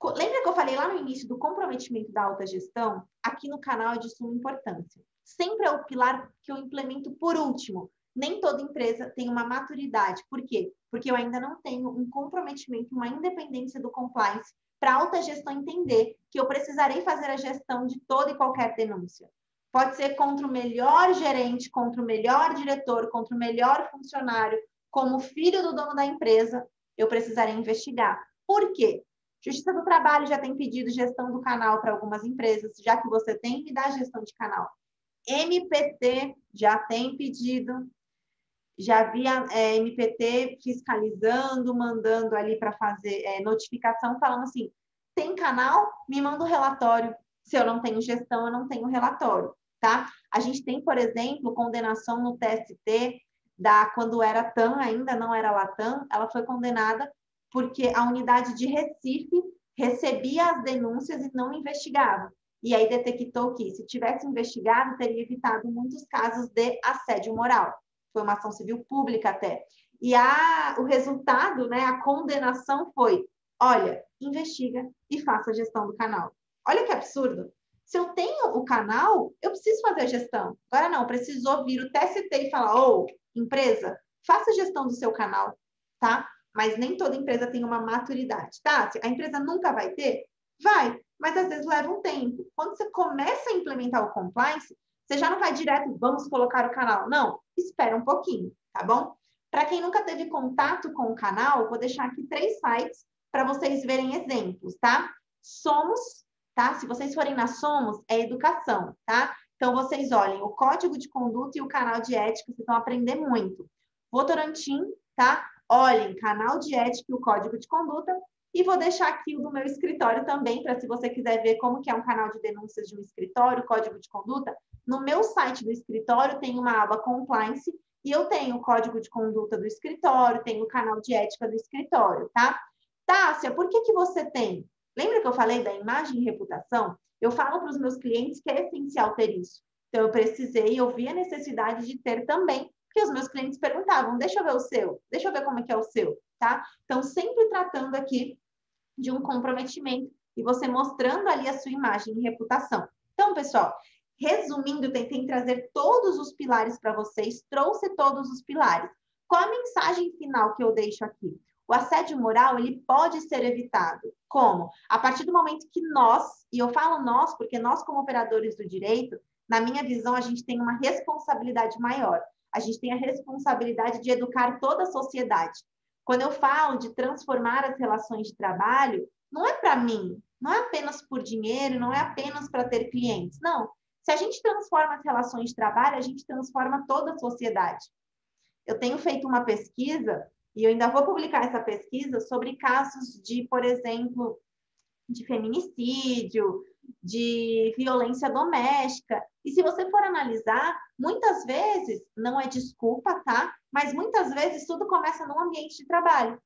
Lembra que eu falei lá no início do comprometimento da alta gestão? Aqui no canal é de suma importância. Sempre é o pilar que eu implemento por último. Nem toda empresa tem uma maturidade. Por quê? Porque eu ainda não tenho um comprometimento, uma independência do compliance para a alta gestão entender que eu precisarei fazer a gestão de toda e qualquer denúncia. Pode ser contra o melhor gerente, contra o melhor diretor, contra o melhor funcionário, como filho do dono da empresa, eu precisarei investigar. Por quê? Justiça do Trabalho já tem pedido gestão do canal para algumas empresas, já que você tem, me dá gestão de canal. MPT já tem pedido, já vi a MPT fiscalizando, mandando ali para fazer notificação, falando assim, tem canal? Me manda o relatório. Se eu não tenho gestão, eu não tenho relatório, tá? A gente tem, por exemplo, condenação no TST, quando era TAM, ainda não era Latam, ela foi condenada porque a unidade de Recife recebia as denúncias e não investigava. E aí detectou que, se tivesse investigado, teria evitado muitos casos de assédio moral. Foi uma ação civil pública até. E o resultado, né, a condenação foi, olha, investiga e faça a gestão do canal. Olha que absurdo. Se eu tenho o canal, eu preciso fazer a gestão. Agora não, preciso ouvir o TST e falar, empresa, faça a gestão do seu canal, tá? Mas nem toda empresa tem uma maturidade, tá? A empresa nunca vai ter? Vai, mas às vezes leva um tempo. Quando você começa a implementar o compliance, você já não vai direto, vamos colocar o canal. Não, espera um pouquinho, tá bom? Para quem nunca teve contato com o canal, vou deixar aqui 3 sites para vocês verem exemplos, tá? Somos, tá? Se vocês forem na Somos, é educação, tá? Então, vocês olhem o código de conduta e o canal de ética, vocês vão aprender muito. Votorantim, tá? Olhem, canal de ética e o código de conduta. E vou deixar aqui o do meu escritório também, para se você quiser ver como que é um canal de denúncias de um escritório, código de conduta. No meu site do escritório tem uma aba compliance e eu tenho o código de conduta do escritório, tenho o canal de ética do escritório, tá? Tássia, por que você tem? Lembra que eu falei da imagem e reputação? Eu falo para os meus clientes que é essencial ter isso. Então, eu vi a necessidade de ter também, porque os meus clientes perguntavam, deixa eu ver o seu, deixa eu ver como é que é o seu, tá? Então, sempre tratando aqui de um comprometimento e você mostrando ali a sua imagem e reputação. Então, pessoal, resumindo, tentei trazer todos os pilares para vocês, trouxe todos os pilares. Qual a mensagem final que eu deixo aqui? O assédio moral, ele pode ser evitado. Como? A partir do momento que nós, e eu falo nós, porque nós como operadores do direito, na minha visão, a gente tem uma responsabilidade maior. A gente tem a responsabilidade de educar toda a sociedade. Quando eu falo de transformar as relações de trabalho, não é para mim, não é apenas por dinheiro, não é apenas para ter clientes, não. Se a gente transforma as relações de trabalho, a gente transforma toda a sociedade. Eu tenho feito uma pesquisa, e eu ainda vou publicar essa pesquisa, sobre casos de, por exemplo, de feminicídio, de violência doméstica. E se você for analisar, muitas vezes, não é desculpa, tá? Mas muitas vezes tudo começa no ambiente de trabalho.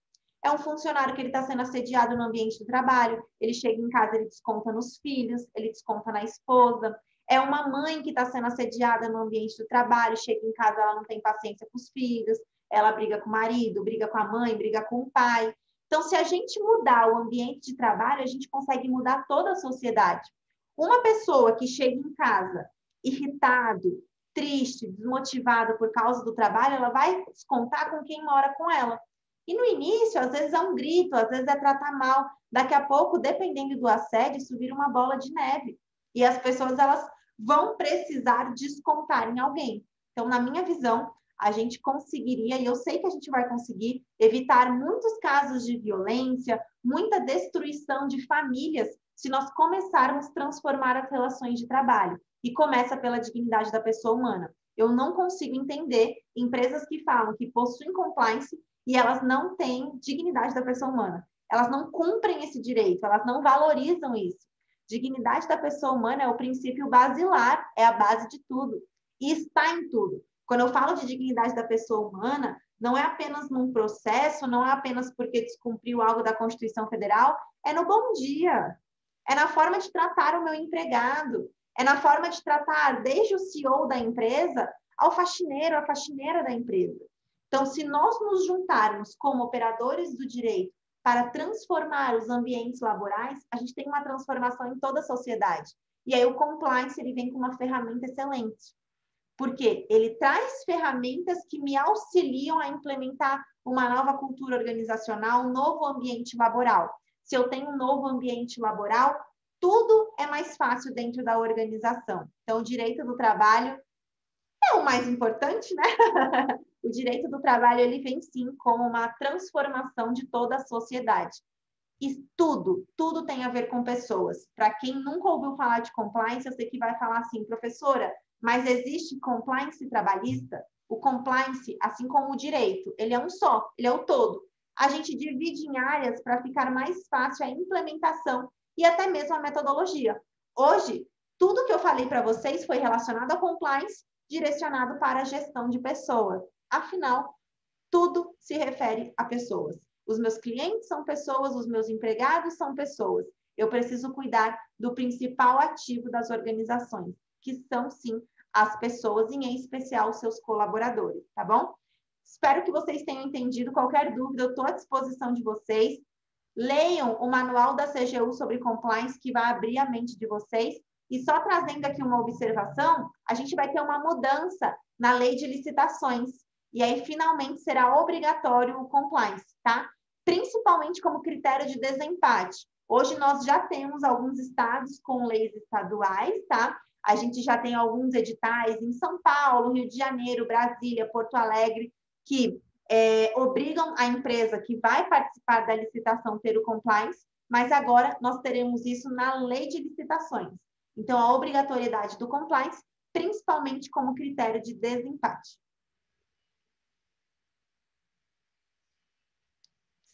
É um funcionário que ele está sendo assediado no ambiente de trabalho, ele chega em casa, ele desconta nos filhos, ele desconta na esposa. É uma mãe que está sendo assediada no ambiente do trabalho, chega em casa, ela não tem paciência com os filhos, ela briga com o marido, briga com a mãe, briga com o pai. Então, se a gente mudar o ambiente de trabalho, a gente consegue mudar toda a sociedade. Uma pessoa que chega em casa irritado, triste, desmotivado por causa do trabalho, ela vai descontar com quem mora com ela. E no início, às vezes é um grito, às vezes é tratar mal. Daqui a pouco, dependendo do assédio, isso vira uma bola de neve. E as pessoas, elas vão precisar descontar em alguém. Então, na minha visão, a gente conseguiria, e eu sei que a gente vai conseguir, evitar muitos casos de violência, muita destruição de famílias, se nós começarmos a transformar as relações de trabalho. E começa pela dignidade da pessoa humana. Eu não consigo entender empresas que falam que possuem compliance e elas não têm dignidade da pessoa humana. Elas não cumprem esse direito, elas não valorizam isso. Dignidade da pessoa humana é o princípio basilar, é a base de tudo. E está em tudo. Quando eu falo de dignidade da pessoa humana, não é apenas num processo, não é apenas porque descumpriu algo da Constituição Federal, é no bom dia, é na forma de tratar o meu empregado, é na forma de tratar desde o CEO da empresa ao faxineiro, a faxineira da empresa. Então, se nós nos juntarmos como operadores do direito para transformar os ambientes laborais, a gente tem uma transformação em toda a sociedade. E aí o compliance ele vem com uma ferramenta excelente. Porque ele traz ferramentas que me auxiliam a implementar uma nova cultura organizacional, um novo ambiente laboral. Se eu tenho um novo ambiente laboral, tudo é mais fácil dentro da organização. Então, o direito do trabalho é o mais importante, né? O direito do trabalho, ele vem sim como uma transformação de toda a sociedade. E tudo tem a ver com pessoas. Para quem nunca ouviu falar de compliance, eu sei que vai falar assim, professora, mas existe compliance trabalhista? O compliance, assim como o direito, ele é um só, ele é o todo. A gente divide em áreas para ficar mais fácil a implementação e até mesmo a metodologia. Hoje, tudo que eu falei para vocês foi relacionado ao compliance, direcionado para a gestão de pessoas. Afinal, tudo se refere a pessoas. Os meus clientes são pessoas, os meus empregados são pessoas. Eu preciso cuidar do principal ativo das organizações, que são, sim, as pessoas, e em especial os seus colaboradores, tá bom? Espero que vocês tenham entendido. Qualquer dúvida, eu estou à disposição de vocês. Leiam o manual da CGU sobre compliance, que vai abrir a mente de vocês. E só trazendo aqui uma observação, a gente vai ter uma mudança na lei de licitações. E aí, finalmente, será obrigatório o compliance, tá? Principalmente como critério de desempate. Hoje, nós já temos alguns estados com leis estaduais, tá? A gente já tem alguns editais em São Paulo, Rio de Janeiro, Brasília, Porto Alegre, que obrigam a empresa que vai participar da licitação ter o compliance, mas agora nós teremos isso na lei de licitações. Então, a obrigatoriedade do compliance, principalmente como critério de desempate.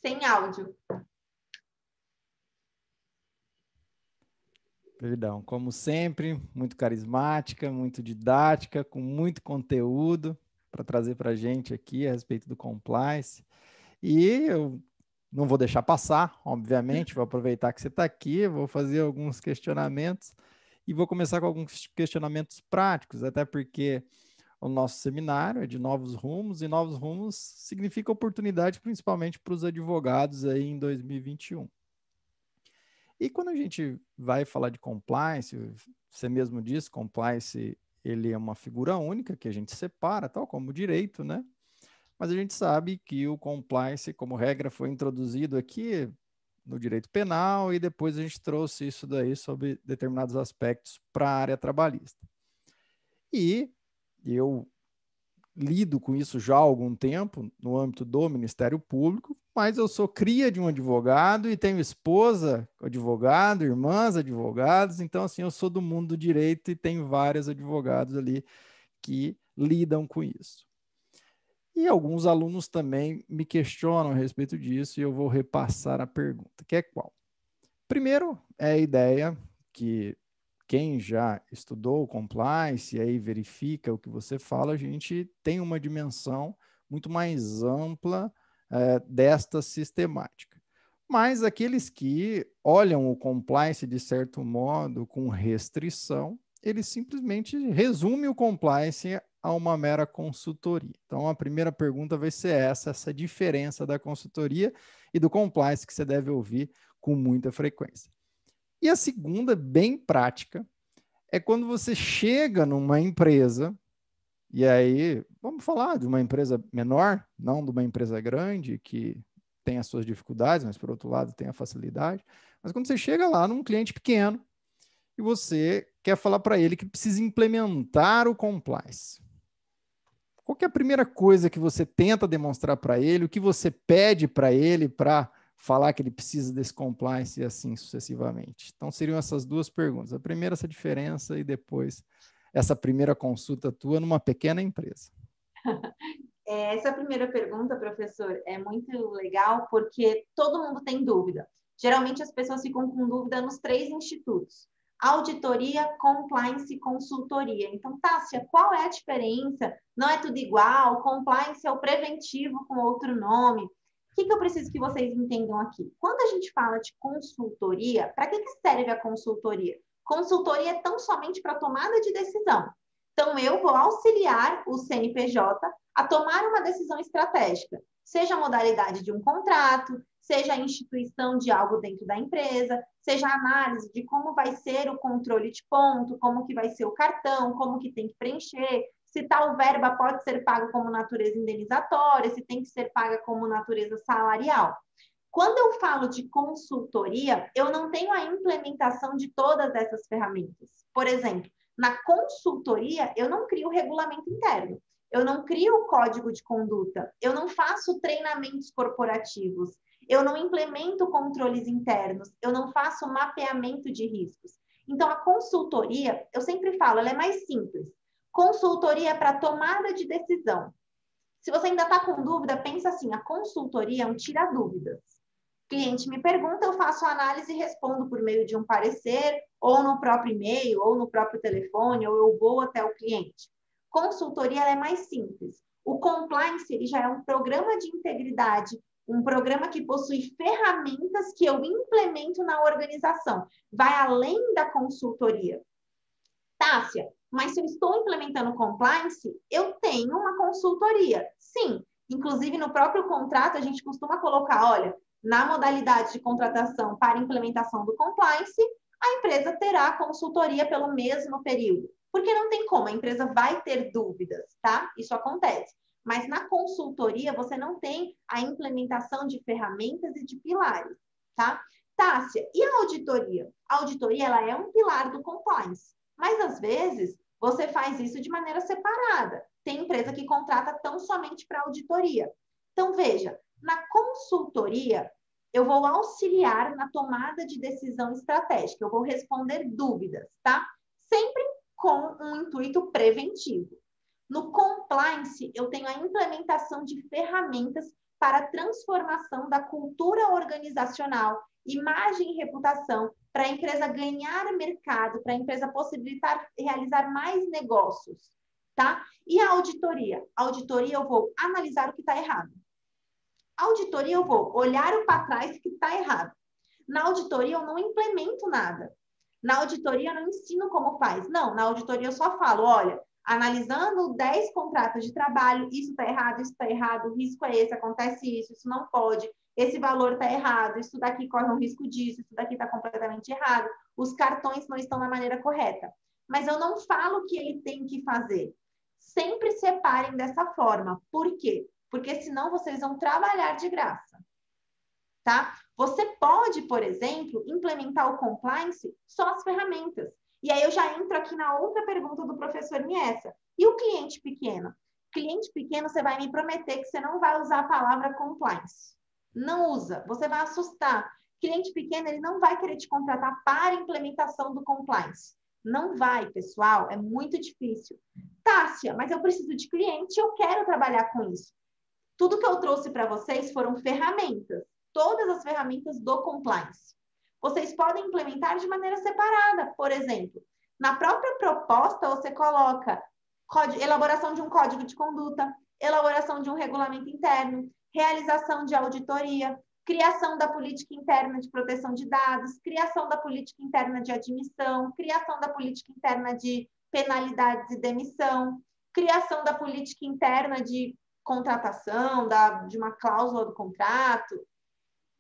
Sem áudio. Perdão, como sempre, muito carismática, muito didática, com muito conteúdo para trazer para a gente aqui a respeito do compliance. E eu não vou deixar passar, obviamente, vou aproveitar que você está aqui, vou fazer alguns questionamentos. e vou começar com alguns questionamentos práticos, até porque o nosso seminário é de novos rumos, e novos rumos significa oportunidade principalmente para os advogados aí em 2021. E quando a gente vai falar de compliance, você mesmo disse, compliance ele é uma figura única que a gente separa, tal como o direito, né? Mas a gente sabe que o compliance, como regra, foi introduzido aqui no direito penal e depois a gente trouxe isso daí sobre determinados aspectos para a área trabalhista. E eu lido com isso já há algum tempo no âmbito do Ministério Público, mas eu sou cria de um advogado e tenho esposa advogado, irmãs advogados, então assim, eu sou do mundo do direito e tenho vários advogados ali que lidam com isso. E alguns alunos também me questionam a respeito disso e eu vou repassar a pergunta, que é qual? Primeiro, é a ideia que quem já estudou compliance e aí verifica o que você fala, a gente tem uma dimensão muito mais ampla desta sistemática. Mas aqueles que olham o compliance de certo modo com restrição, eles simplesmente resumem o compliance a uma mera consultoria. Então, a primeira pergunta vai ser essa diferença da consultoria e do compliance que você deve ouvir com muita frequência. E a segunda, bem prática, é quando você chega numa empresa, e aí, vamos falar de uma empresa menor, não de uma empresa grande, que tem as suas dificuldades, mas por outro lado tem a facilidade. Mas quando você chega lá num cliente pequeno e você quer falar para ele que precisa implementar o compliance. Qual que é a primeira coisa que você tenta demonstrar para ele, o que você pede para ele para falar que ele precisa desse compliance e assim sucessivamente? Então, seriam essas duas perguntas. A primeira, essa diferença, e depois essa primeira consulta tua numa pequena empresa. Essa primeira pergunta, professor, é muito legal porque todo mundo tem dúvida. Geralmente as pessoas ficam com dúvida nos 3 institutos: auditoria, compliance e consultoria. Então, Tássia, qual é a diferença? Não é tudo igual? Compliance é o preventivo com outro nome. O que eu preciso que vocês entendam aqui? Quando a gente fala de consultoria, para que serve a consultoria? Consultoria é tão somente para tomada de decisão. Então, eu vou auxiliar o CNPJ a tomar uma decisão estratégica, seja a modalidade de um contrato, seja a instituição de algo dentro da empresa, seja a análise de como vai ser o controle de ponto, como que vai ser o cartão, como que tem que preencher, se tal verba pode ser paga como natureza indenizatória, se tem que ser paga como natureza salarial. Quando eu falo de consultoria, eu não tenho a implementação de todas essas ferramentas. Por exemplo, na consultoria, eu não crio regulamento interno, eu não crio o código de conduta, eu não faço treinamentos corporativos, eu não implemento controles internos, eu não faço mapeamento de riscos. Então, a consultoria, eu sempre falo, ela é mais simples. Consultoria é para tomada de decisão. Se você ainda está com dúvida, pensa assim, a consultoria é um tira-dúvidas. O cliente me pergunta, eu faço a análise e respondo por meio de um parecer, ou no próprio e-mail, ou no próprio telefone, ou eu vou até o cliente. Consultoria é mais simples. O compliance ele já é um programa de integridade, um programa que possui ferramentas que eu implemento na organização. Vai além da consultoria. Tássia, mas se eu estou implementando compliance, eu tenho uma consultoria. Sim, inclusive no próprio contrato a gente costuma colocar, olha, na modalidade de contratação para implementação do compliance, a empresa terá consultoria pelo mesmo período. Porque não tem como, a empresa vai ter dúvidas, tá? Isso acontece. Mas na consultoria você não tem a implementação de ferramentas e de pilares, tá? Tássia, e a auditoria? A auditoria ela é um pilar do compliance. Mas, às vezes, você faz isso de maneira separada. Tem empresa que contrata tão somente para auditoria. Então, veja, na consultoria, eu vou auxiliar na tomada de decisão estratégica. Eu vou responder dúvidas, tá? Sempre com um intuito preventivo. No compliance, eu tenho a implementação de ferramentas para a transformação da cultura organizacional, imagem e reputação, para a empresa ganhar mercado, para a empresa possibilitar realizar mais negócios, tá? E a auditoria? A auditoria eu vou analisar o que está errado. A auditoria eu vou olhar para trás o que está errado. Na auditoria eu não implemento nada. Na auditoria eu não ensino como faz. Não, na auditoria eu só falo, olha, analisando 10 contratos de trabalho, isso está errado, o risco é esse, acontece isso não pode, esse valor está errado, isso daqui corre um risco disso, isso daqui está completamente errado, os cartões não estão na maneira correta. Mas eu não falo o que ele tem que fazer. Sempre separem dessa forma. Por quê? Porque senão vocês vão trabalhar de graça. Tá? Você pode, por exemplo, implementar o compliance só as ferramentas. E aí eu já entro aqui na outra pergunta do professor Miessa. E o cliente pequeno? Cliente pequeno, você vai me prometer que você não vai usar a palavra compliance. Não usa, você vai assustar. Cliente pequeno, ele não vai querer te contratar para a implementação do compliance. Não vai, pessoal, é muito difícil. Tássia, mas eu preciso de cliente, eu quero trabalhar com isso. Tudo que eu trouxe para vocês foram ferramentas. Todas as ferramentas do compliance. Vocês podem implementar de maneira separada. Por exemplo, na própria proposta você coloca elaboração de um código de conduta, elaboração de um regulamento interno, realização de auditoria, criação da política interna de proteção de dados, criação da política interna de admissão, criação da política interna de penalidades e demissão, criação da política interna de contratação, de uma cláusula do contrato,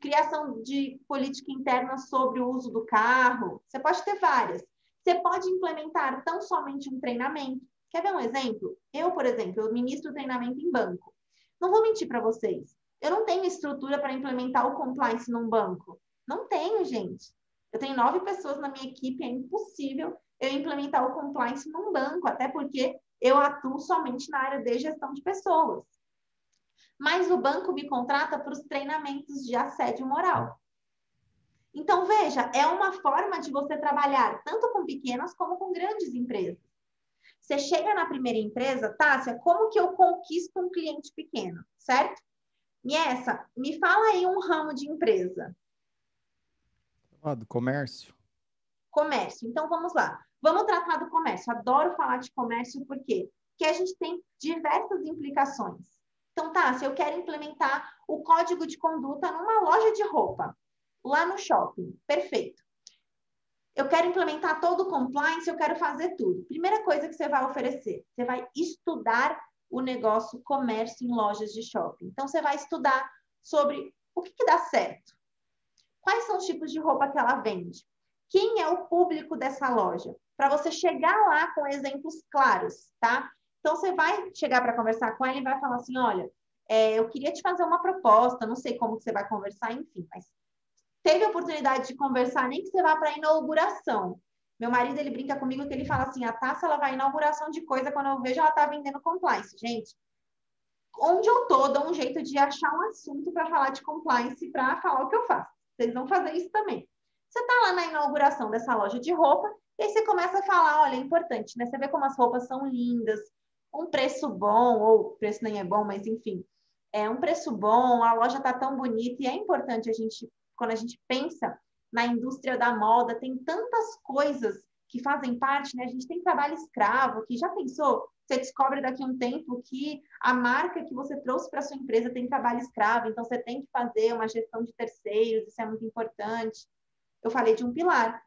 criação de política interna sobre o uso do carro. Você pode ter várias. Você pode implementar tão somente um treinamento. Quer ver um exemplo? Eu, por exemplo, eu ministro treinamento em banco. Não vou mentir para vocês. Eu não tenho estrutura para implementar o compliance num banco. Não tenho, gente. Eu tenho 9 pessoas na minha equipe, é impossível eu implementar o compliance num banco, até porque eu atuo somente na área de gestão de pessoas. Mas o banco me contrata para os treinamentos de assédio moral. Então, veja, é uma forma de você trabalhar tanto com pequenas como com grandes empresas. Você chega na primeira empresa, Tássia, como que eu conquisto um cliente pequeno, certo? Miessa, me fala aí um ramo de empresa. Do comércio. Comércio. Então, vamos lá. Vamos tratar do comércio. Adoro falar de comércio, por quê? Porque a gente tem diversas implicações. Então, tá, se eu quero implementar o código de conduta numa loja de roupa, lá no shopping, perfeito. Eu quero implementar todo o compliance, eu quero fazer tudo. Primeira coisa que você vai oferecer, você vai estudar o negócio comércio em lojas de shopping. Então, você vai estudar sobre o que dá certo. Quais são os tipos de roupa que ela vende? Quem é o público dessa loja? Para você chegar lá com exemplos claros, tá? Então, você vai chegar para conversar com ela e vai falar assim, olha, eu queria te fazer uma proposta, não sei como que você vai conversar, enfim, mas teve a oportunidade de conversar, nem que você vá para a inauguração. Meu marido, ele brinca comigo que ele fala assim, a Tássia, ela vai à inauguração de coisa, quando eu vejo, ela tá vendendo compliance. Gente, onde eu tô, dou um jeito de achar um assunto para falar de compliance, para falar o que eu faço. Vocês vão fazer isso também. Você tá lá na inauguração dessa loja de roupa, e aí você começa a falar, olha, é importante, né? Você vê como as roupas são lindas, um preço bom, ou o preço nem é bom, mas enfim, é um preço bom, a loja tá tão bonita, e é importante a gente, quando a gente pensa na indústria da moda, tem tantas coisas que fazem parte, né? A gente tem trabalho escravo, que já pensou? Você descobre daqui a um tempo que a marca que você trouxe para sua empresa tem trabalho escravo, então você tem que fazer uma gestão de terceiros, isso é muito importante. Eu falei de um pilar.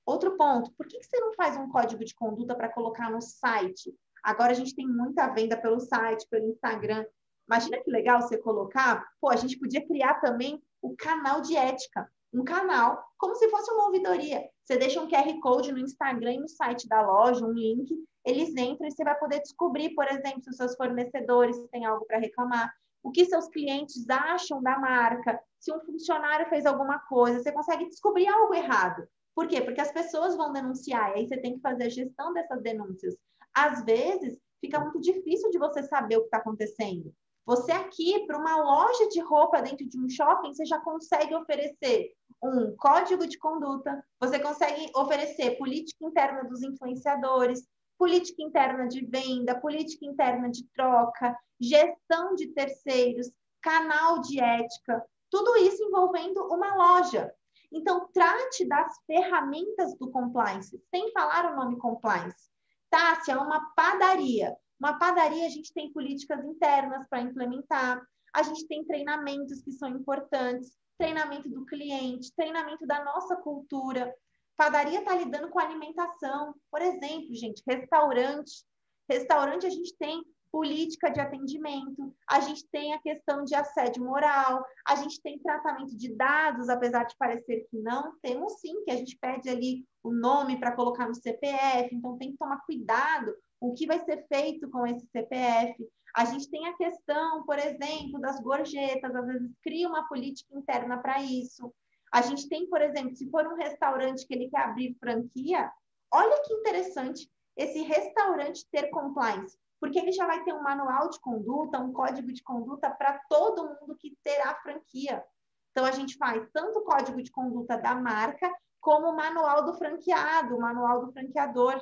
Outro ponto, por que você não faz um código de conduta para colocar no site? Agora a gente tem muita venda pelo site, pelo Instagram. Imagina que legal você colocar. Pô, a gente podia criar também o canal de ética. Um canal, como se fosse uma ouvidoria. Você deixa um QR Code no Instagram e no site da loja, um link, eles entram e você vai poder descobrir, por exemplo, se os seus fornecedores têm algo para reclamar, o que seus clientes acham da marca, se um funcionário fez alguma coisa, você consegue descobrir algo errado. Por quê? Porque as pessoas vão denunciar, e aí você tem que fazer a gestão dessas denúncias. Às vezes, fica muito difícil de você saber o que está acontecendo. Você aqui, para uma loja de roupa dentro de um shopping, você já consegue oferecer um código de conduta, você consegue oferecer política interna dos influenciadores, política interna de venda, política interna de troca, gestão de terceiros, canal de ética, tudo isso envolvendo uma loja. Então, trate das ferramentas do compliance, sem falar o nome compliance. Tássia, é uma padaria. Uma padaria, a gente tem políticas internas para implementar, a gente tem treinamentos que são importantes, treinamento do cliente, treinamento da nossa cultura. Padaria está lidando com alimentação. Por exemplo, gente, restaurante. Restaurante a gente tem política de atendimento, a gente tem a questão de assédio moral, a gente tem tratamento de dados, apesar de parecer que não, temos sim, que a gente pede ali o nome para colocar no CPF, então tem que tomar cuidado o que vai ser feito com esse CPF. A gente tem a questão, por exemplo, das gorjetas, às vezes cria uma política interna para isso. A gente tem, por exemplo, se for um restaurante que ele quer abrir franquia, olha que interessante esse restaurante ter compliance, porque ele já vai ter um manual de conduta, um código de conduta para todo mundo que terá franquia. Então, a gente faz tanto o código de conduta da marca, como o manual do franqueado, o manual do franqueador.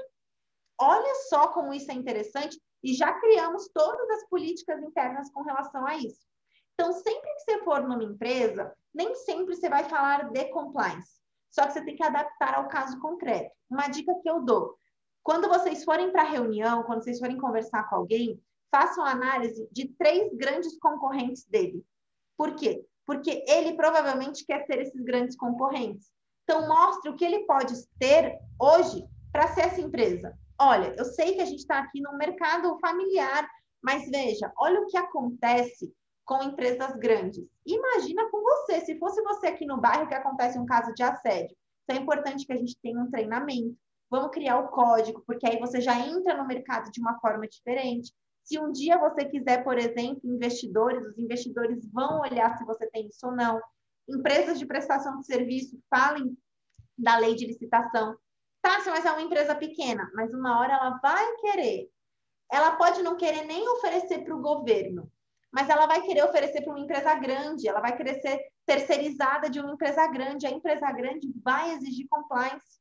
Olha só como isso é interessante, e já criamos todas as políticas internas com relação a isso. Então, sempre que você for numa empresa, nem sempre você vai falar de compliance, só que você tem que adaptar ao caso concreto. Uma dica que eu dou: quando vocês forem para reunião, quando vocês forem conversar com alguém, façam análise de 3 grandes concorrentes dele. Por quê? Porque ele provavelmente quer ter esses grandes concorrentes. Então, mostre o que ele pode ter hoje para ser essa empresa. Olha, eu sei que a gente está aqui no mercado familiar, mas veja, olha o que acontece com empresas grandes. Imagina com você, se fosse você aqui no bairro que acontece um caso de assédio. Então, é importante que a gente tenha um treinamento. Vamos criar o código, porque aí você já entra no mercado de uma forma diferente. Se um dia você quiser, por exemplo, investidores, os investidores vão olhar se você tem isso ou não. Empresas de prestação de serviço, falem da lei de licitação. Tá, mas é uma empresa pequena, mas uma hora ela vai querer. Ela pode não querer nem oferecer para o governo, mas ela vai querer oferecer para uma empresa grande, ela vai querer ser terceirizada de uma empresa grande. A empresa grande vai exigir compliance.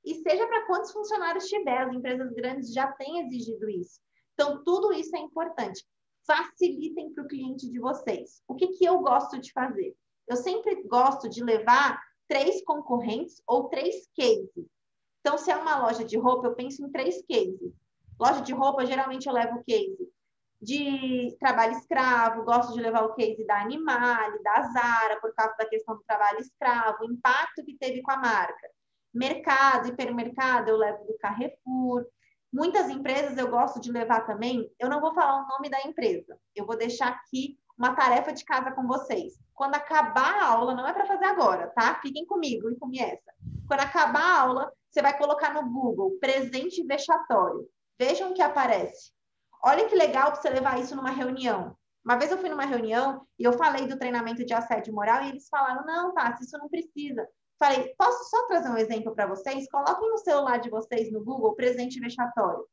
E seja para quantos funcionários tiver, as empresas grandes já têm exigido isso. Então, tudo isso é importante. Facilitem para o cliente de vocês. O que eu gosto de fazer? Eu sempre gosto de levar 3 concorrentes ou 3 cases. Então, se é uma loja de roupa, eu penso em 3 cases. Loja de roupa, geralmente eu levo o case de trabalho escravo, gosto de levar o case da Animale, da Zara, por causa da questão do trabalho escravo, o impacto que teve com a marca. Mercado, hipermercado, eu levo do Carrefour. Muitas empresas eu gosto de levar também, eu não vou falar o nome da empresa, eu vou deixar aqui uma tarefa de casa com vocês. Quando acabar a aula, não é para fazer agora, tá? Fiquem comigo e comigo essa. Quando acabar a aula, você vai colocar no Google presente vexatório. Vejam o que aparece. Olha que legal para você levar isso numa reunião. Uma vez eu fui numa reunião e eu falei do treinamento de assédio moral e eles falaram, não, tá, isso não precisa. Falei, posso só trazer um exemplo para vocês? Coloquem no celular de vocês, no Google, presente vexatório.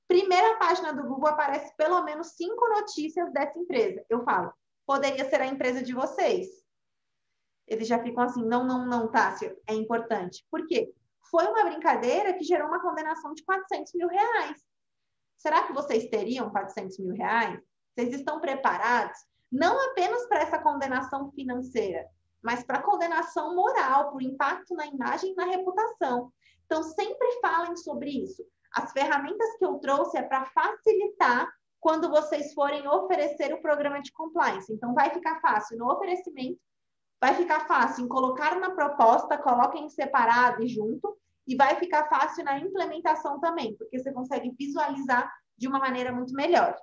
Primeira página do Google aparece pelo menos 5 notícias dessa empresa. Eu falo, poderia ser a empresa de vocês. Eles já ficam assim, não, Tássio, é importante. Por quê? Foi uma brincadeira que gerou uma condenação de R$400 mil. Será que vocês teriam R$400 mil? Vocês estão preparados? Não apenas para essa condenação financeira, mas para condenação moral, por impacto na imagem e na reputação. Então, sempre falem sobre isso. As ferramentas que eu trouxe é para facilitar quando vocês forem oferecer o programa de compliance. Então, vai ficar fácil no oferecimento, vai ficar fácil em colocar na proposta, coloquem separado e junto, e vai ficar fácil na implementação também, porque você consegue visualizar de uma maneira muito melhor.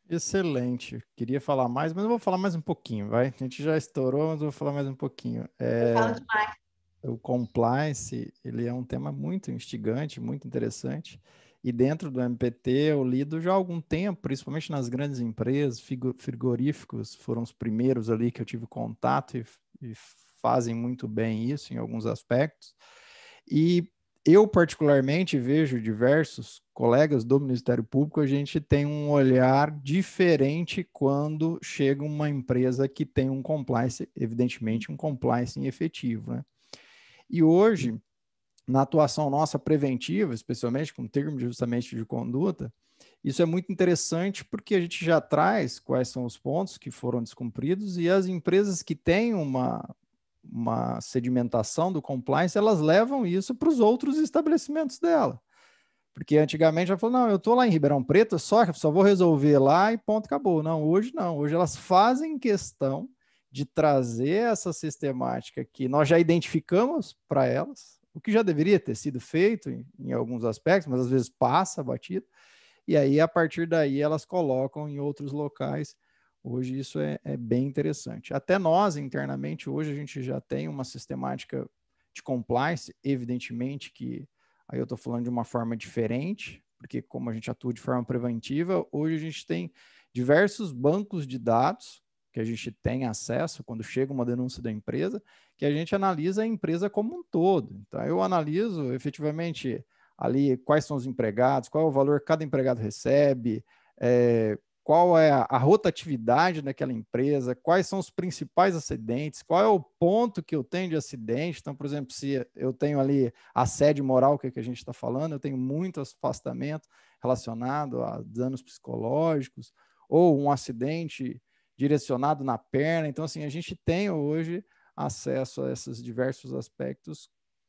Excelente. Queria falar mais, mas eu vou falar mais um pouquinho, vai? A gente já estourou, mas eu vou falar mais um pouquinho. Eu falo demais. O compliance, ele é um tema muito instigante, muito interessante. E dentro do MPT eu lido já há algum tempo, principalmente nas grandes empresas, frigoríficos foram os primeiros ali que eu tive contato e fazem muito bem isso em alguns aspectos. E eu, particularmente, vejo diversos colegas do Ministério Público, a gente tem um olhar diferente quando chega uma empresa que tem um compliance, evidentemente, um compliance efetivo, né? E hoje, na atuação nossa preventiva, especialmente com o termo de justamente de conduta, isso é muito interessante porque a gente já traz quais são os pontos que foram descumpridos e as empresas que têm uma sedimentação do compliance, elas levam isso para os outros estabelecimentos dela. Porque antigamente ela falou, não, eu estou lá em Ribeirão Preto, só vou resolver lá e ponto, acabou. Não, hoje não. Hoje elas fazem questão de trazer essa sistemática que nós já identificamos para elas, o que já deveria ter sido feito em alguns aspectos, mas às vezes passa batido, e aí a partir daí elas colocam em outros locais. Hoje isso é bem interessante. Até nós, internamente, hoje a gente já tem uma sistemática de compliance, evidentemente que aí eu estou falando de uma forma diferente, porque como a gente atua de forma preventiva, hoje a gente tem diversos bancos de dados que a gente tem acesso quando chega uma denúncia da empresa, que a gente analisa a empresa como um todo. Então, eu analiso efetivamente ali quais são os empregados, qual é o valor que cada empregado recebe, qual é a rotatividade daquela empresa, quais são os principais acidentes, qual é o ponto que eu tenho de acidente. Então, por exemplo, se eu tenho ali assédio moral, que é que a gente está falando, eu tenho muito afastamento relacionado a danos psicológicos, ou um acidente direcionado na perna. Então, assim, a gente tem hoje acesso a esses diversos aspectos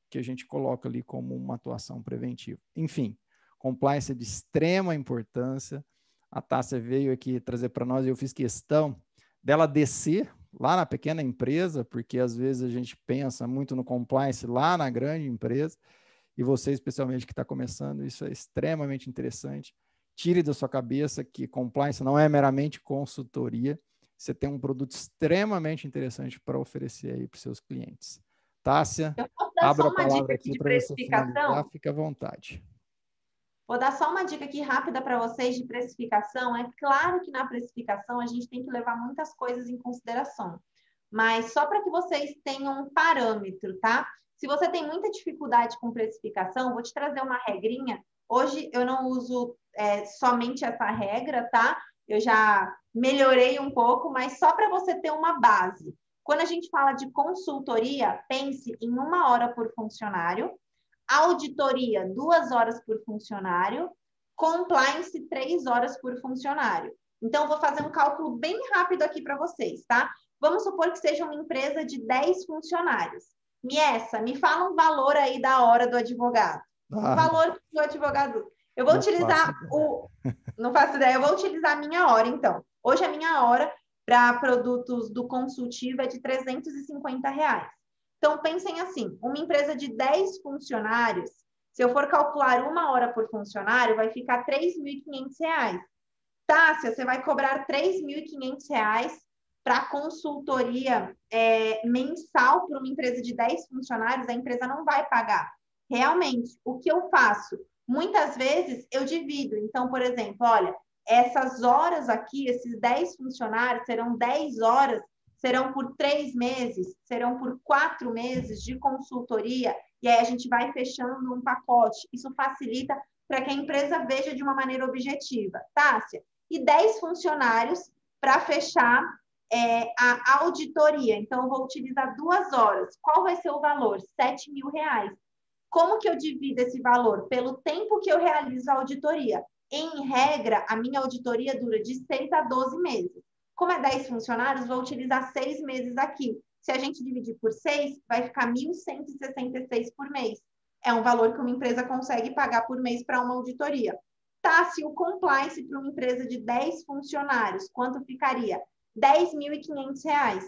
que a gente coloca ali como uma atuação preventiva. Enfim, compliance é de extrema importância. A Tássia veio aqui trazer para nós, e eu fiz questão dela descer lá na pequena empresa, porque às vezes a gente pensa muito no compliance lá na grande empresa, e você, especialmente que está começando, isso é extremamente interessante. Tire da sua cabeça que compliance não é meramente consultoria, você tem um produto extremamente interessante para oferecer aí para os seus clientes. Tássia, Eu posso dar abro só a uma palavra dica aqui aqui de para você finalizar, precificação? fica à vontade. Vou dar só uma dica aqui rápida para vocês de precificação. É claro que na precificação a gente tem que levar muitas coisas em consideração, mas só para que vocês tenham um parâmetro, tá? Se você tem muita dificuldade com precificação, vou te trazer uma regrinha. Hoje eu não uso somente essa regra, tá? Eu já melhorei um pouco, mas só para você ter uma base. Quando a gente fala de consultoria, pense em 1 hora por funcionário, auditoria 2 horas por funcionário, compliance 3 horas por funcionário. Então, vou fazer um cálculo bem rápido aqui para vocês, tá? Vamos supor que seja uma empresa de 10 funcionários. Miessa, me fala um valor aí da hora do advogado. Valor do advogado. Eu vou utilizar o... Não faço ideia, eu vou utilizar a minha hora, então. Hoje a minha hora para produtos do consultivo é de R$350. Então, pensem assim, uma empresa de 10 funcionários, se eu for calcular 1 hora por funcionário, vai ficar R$3.500. Tássia, você vai cobrar R$3.500 para consultoria mensal para uma empresa de 10 funcionários, a empresa não vai pagar. Realmente, o que eu faço? Muitas vezes eu divido. Então, por exemplo, olha, essas horas aqui, esses 10 funcionários, serão 10 horas, serão por 3 meses, serão por 4 meses de consultoria, e aí a gente vai fechando um pacote. Isso facilita para que a empresa veja de uma maneira objetiva. Tássia, e 10 funcionários para fechar a auditoria. Então, eu vou utilizar 2 horas. Qual vai ser o valor? R$7.000. Como que eu divido esse valor? Pelo tempo que eu realizo a auditoria. Em regra, a minha auditoria dura de 6 a 12 meses. Como é 10 funcionários, vou utilizar 6 meses aqui. Se a gente dividir por 6, vai ficar 1.166 por mês. É um valor que uma empresa consegue pagar por mês para uma auditoria. Tá, se o compliance para uma empresa de 10 funcionários, quanto ficaria? R$10.500.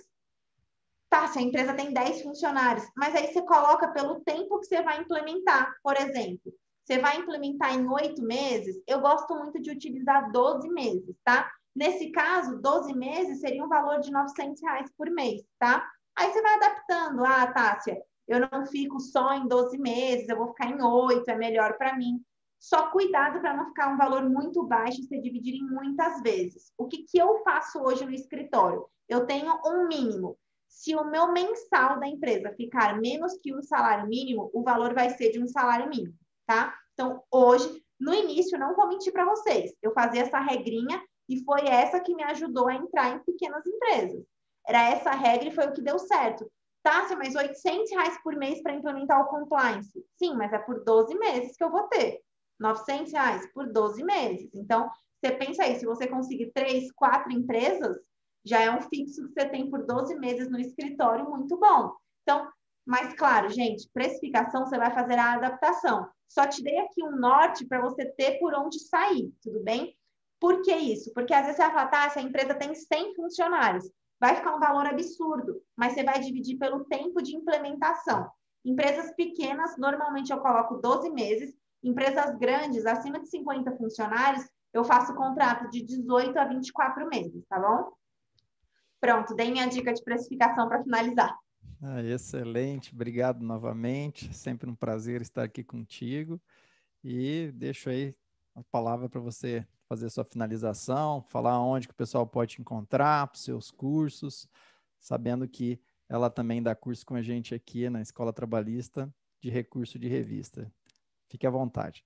Tá, se a empresa tem 10 funcionários, mas aí você coloca pelo tempo que você vai implementar. Por exemplo, você vai implementar em 8 meses, eu gosto muito de utilizar 12 meses, tá? Nesse caso, 12 meses seria um valor de R$900 por mês, tá? Aí você vai adaptando. Ah, Tássia, eu não fico só em 12 meses, eu vou ficar em 8, é melhor para mim. Só cuidado para não ficar um valor muito baixo e você dividir em muitas vezes. O que eu faço hoje no escritório? Eu tenho um mínimo. Se o meu mensal da empresa ficar menos que um salário mínimo, o valor vai ser de um salário mínimo, tá? Então, hoje, no início, não vou mentir para vocês. Eu fazia essa regrinha e foi essa que me ajudou a entrar em pequenas empresas. Era essa regra e foi o que deu certo. Tássia, mas R$800 por mês para implementar o compliance? Sim, mas é por 12 meses que eu vou ter. R$900 por 12 meses. Então, você pensa aí, se você conseguir 3, 4 empresas, já é um fixo que você tem por 12 meses no escritório, muito bom. Então, mas claro, gente, precificação você vai fazer a adaptação. Só te dei aqui um norte para você ter por onde sair, tudo bem? Por que isso? Porque às vezes você vai falar, tá, essa empresa tem 100 funcionários. vai ficar um valor absurdo, mas você vai dividir pelo tempo de implementação. Empresas pequenas, normalmente eu coloco 12 meses. Empresas grandes, acima de 50 funcionários, eu faço contrato de 18 a 24 meses, tá bom? Pronto, dei minha dica de precificação para finalizar. Excelente, obrigado novamente. Sempre um prazer estar aqui contigo. E deixo aí a palavra para você fazer a sua finalização, falar onde que o pessoal pode te encontrar, para os seus cursos, sabendo que ela também dá curso com a gente aqui na Escola Trabalhista de Recurso de Revista. Fique à vontade.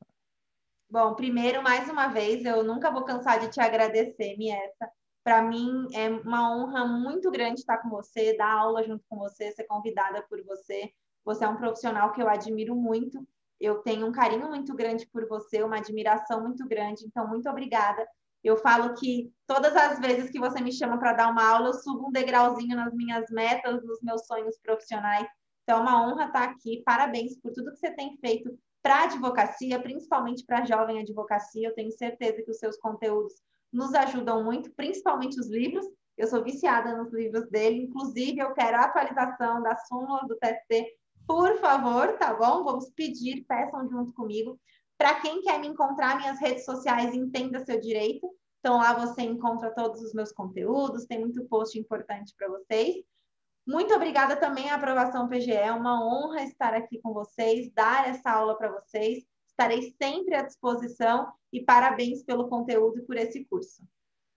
Bom, primeiro, mais uma vez, eu nunca vou cansar de te agradecer, Miessa. Para mim é uma honra muito grande estar com você, dar aula junto com você, ser convidada por você. Você é um profissional que eu admiro muito. Eu tenho um carinho muito grande por você, uma admiração muito grande. Então, muito obrigada. Eu falo que todas as vezes que você me chama para dar uma aula, eu subo um degrauzinho nas minhas metas, nos meus sonhos profissionais. Então, é uma honra estar aqui. Parabéns por tudo que você tem feito para a advocacia, principalmente para a jovem advocacia. Eu tenho certeza que os seus conteúdos nos ajudam muito, principalmente os livros. Eu sou viciada nos livros dele, inclusive eu quero a atualização da súmula do TST, por favor, tá bom? Vamos pedir, peçam junto comigo. Para quem quer me encontrar, minhas redes sociais, Entenda Seu Direito. Então lá você encontra todos os meus conteúdos, tem muito post importante para vocês. Muito obrigada também à Aprovação PGE, é uma honra estar aqui com vocês, dar essa aula para vocês. Estarei sempre à disposição e parabéns pelo conteúdo e por esse curso.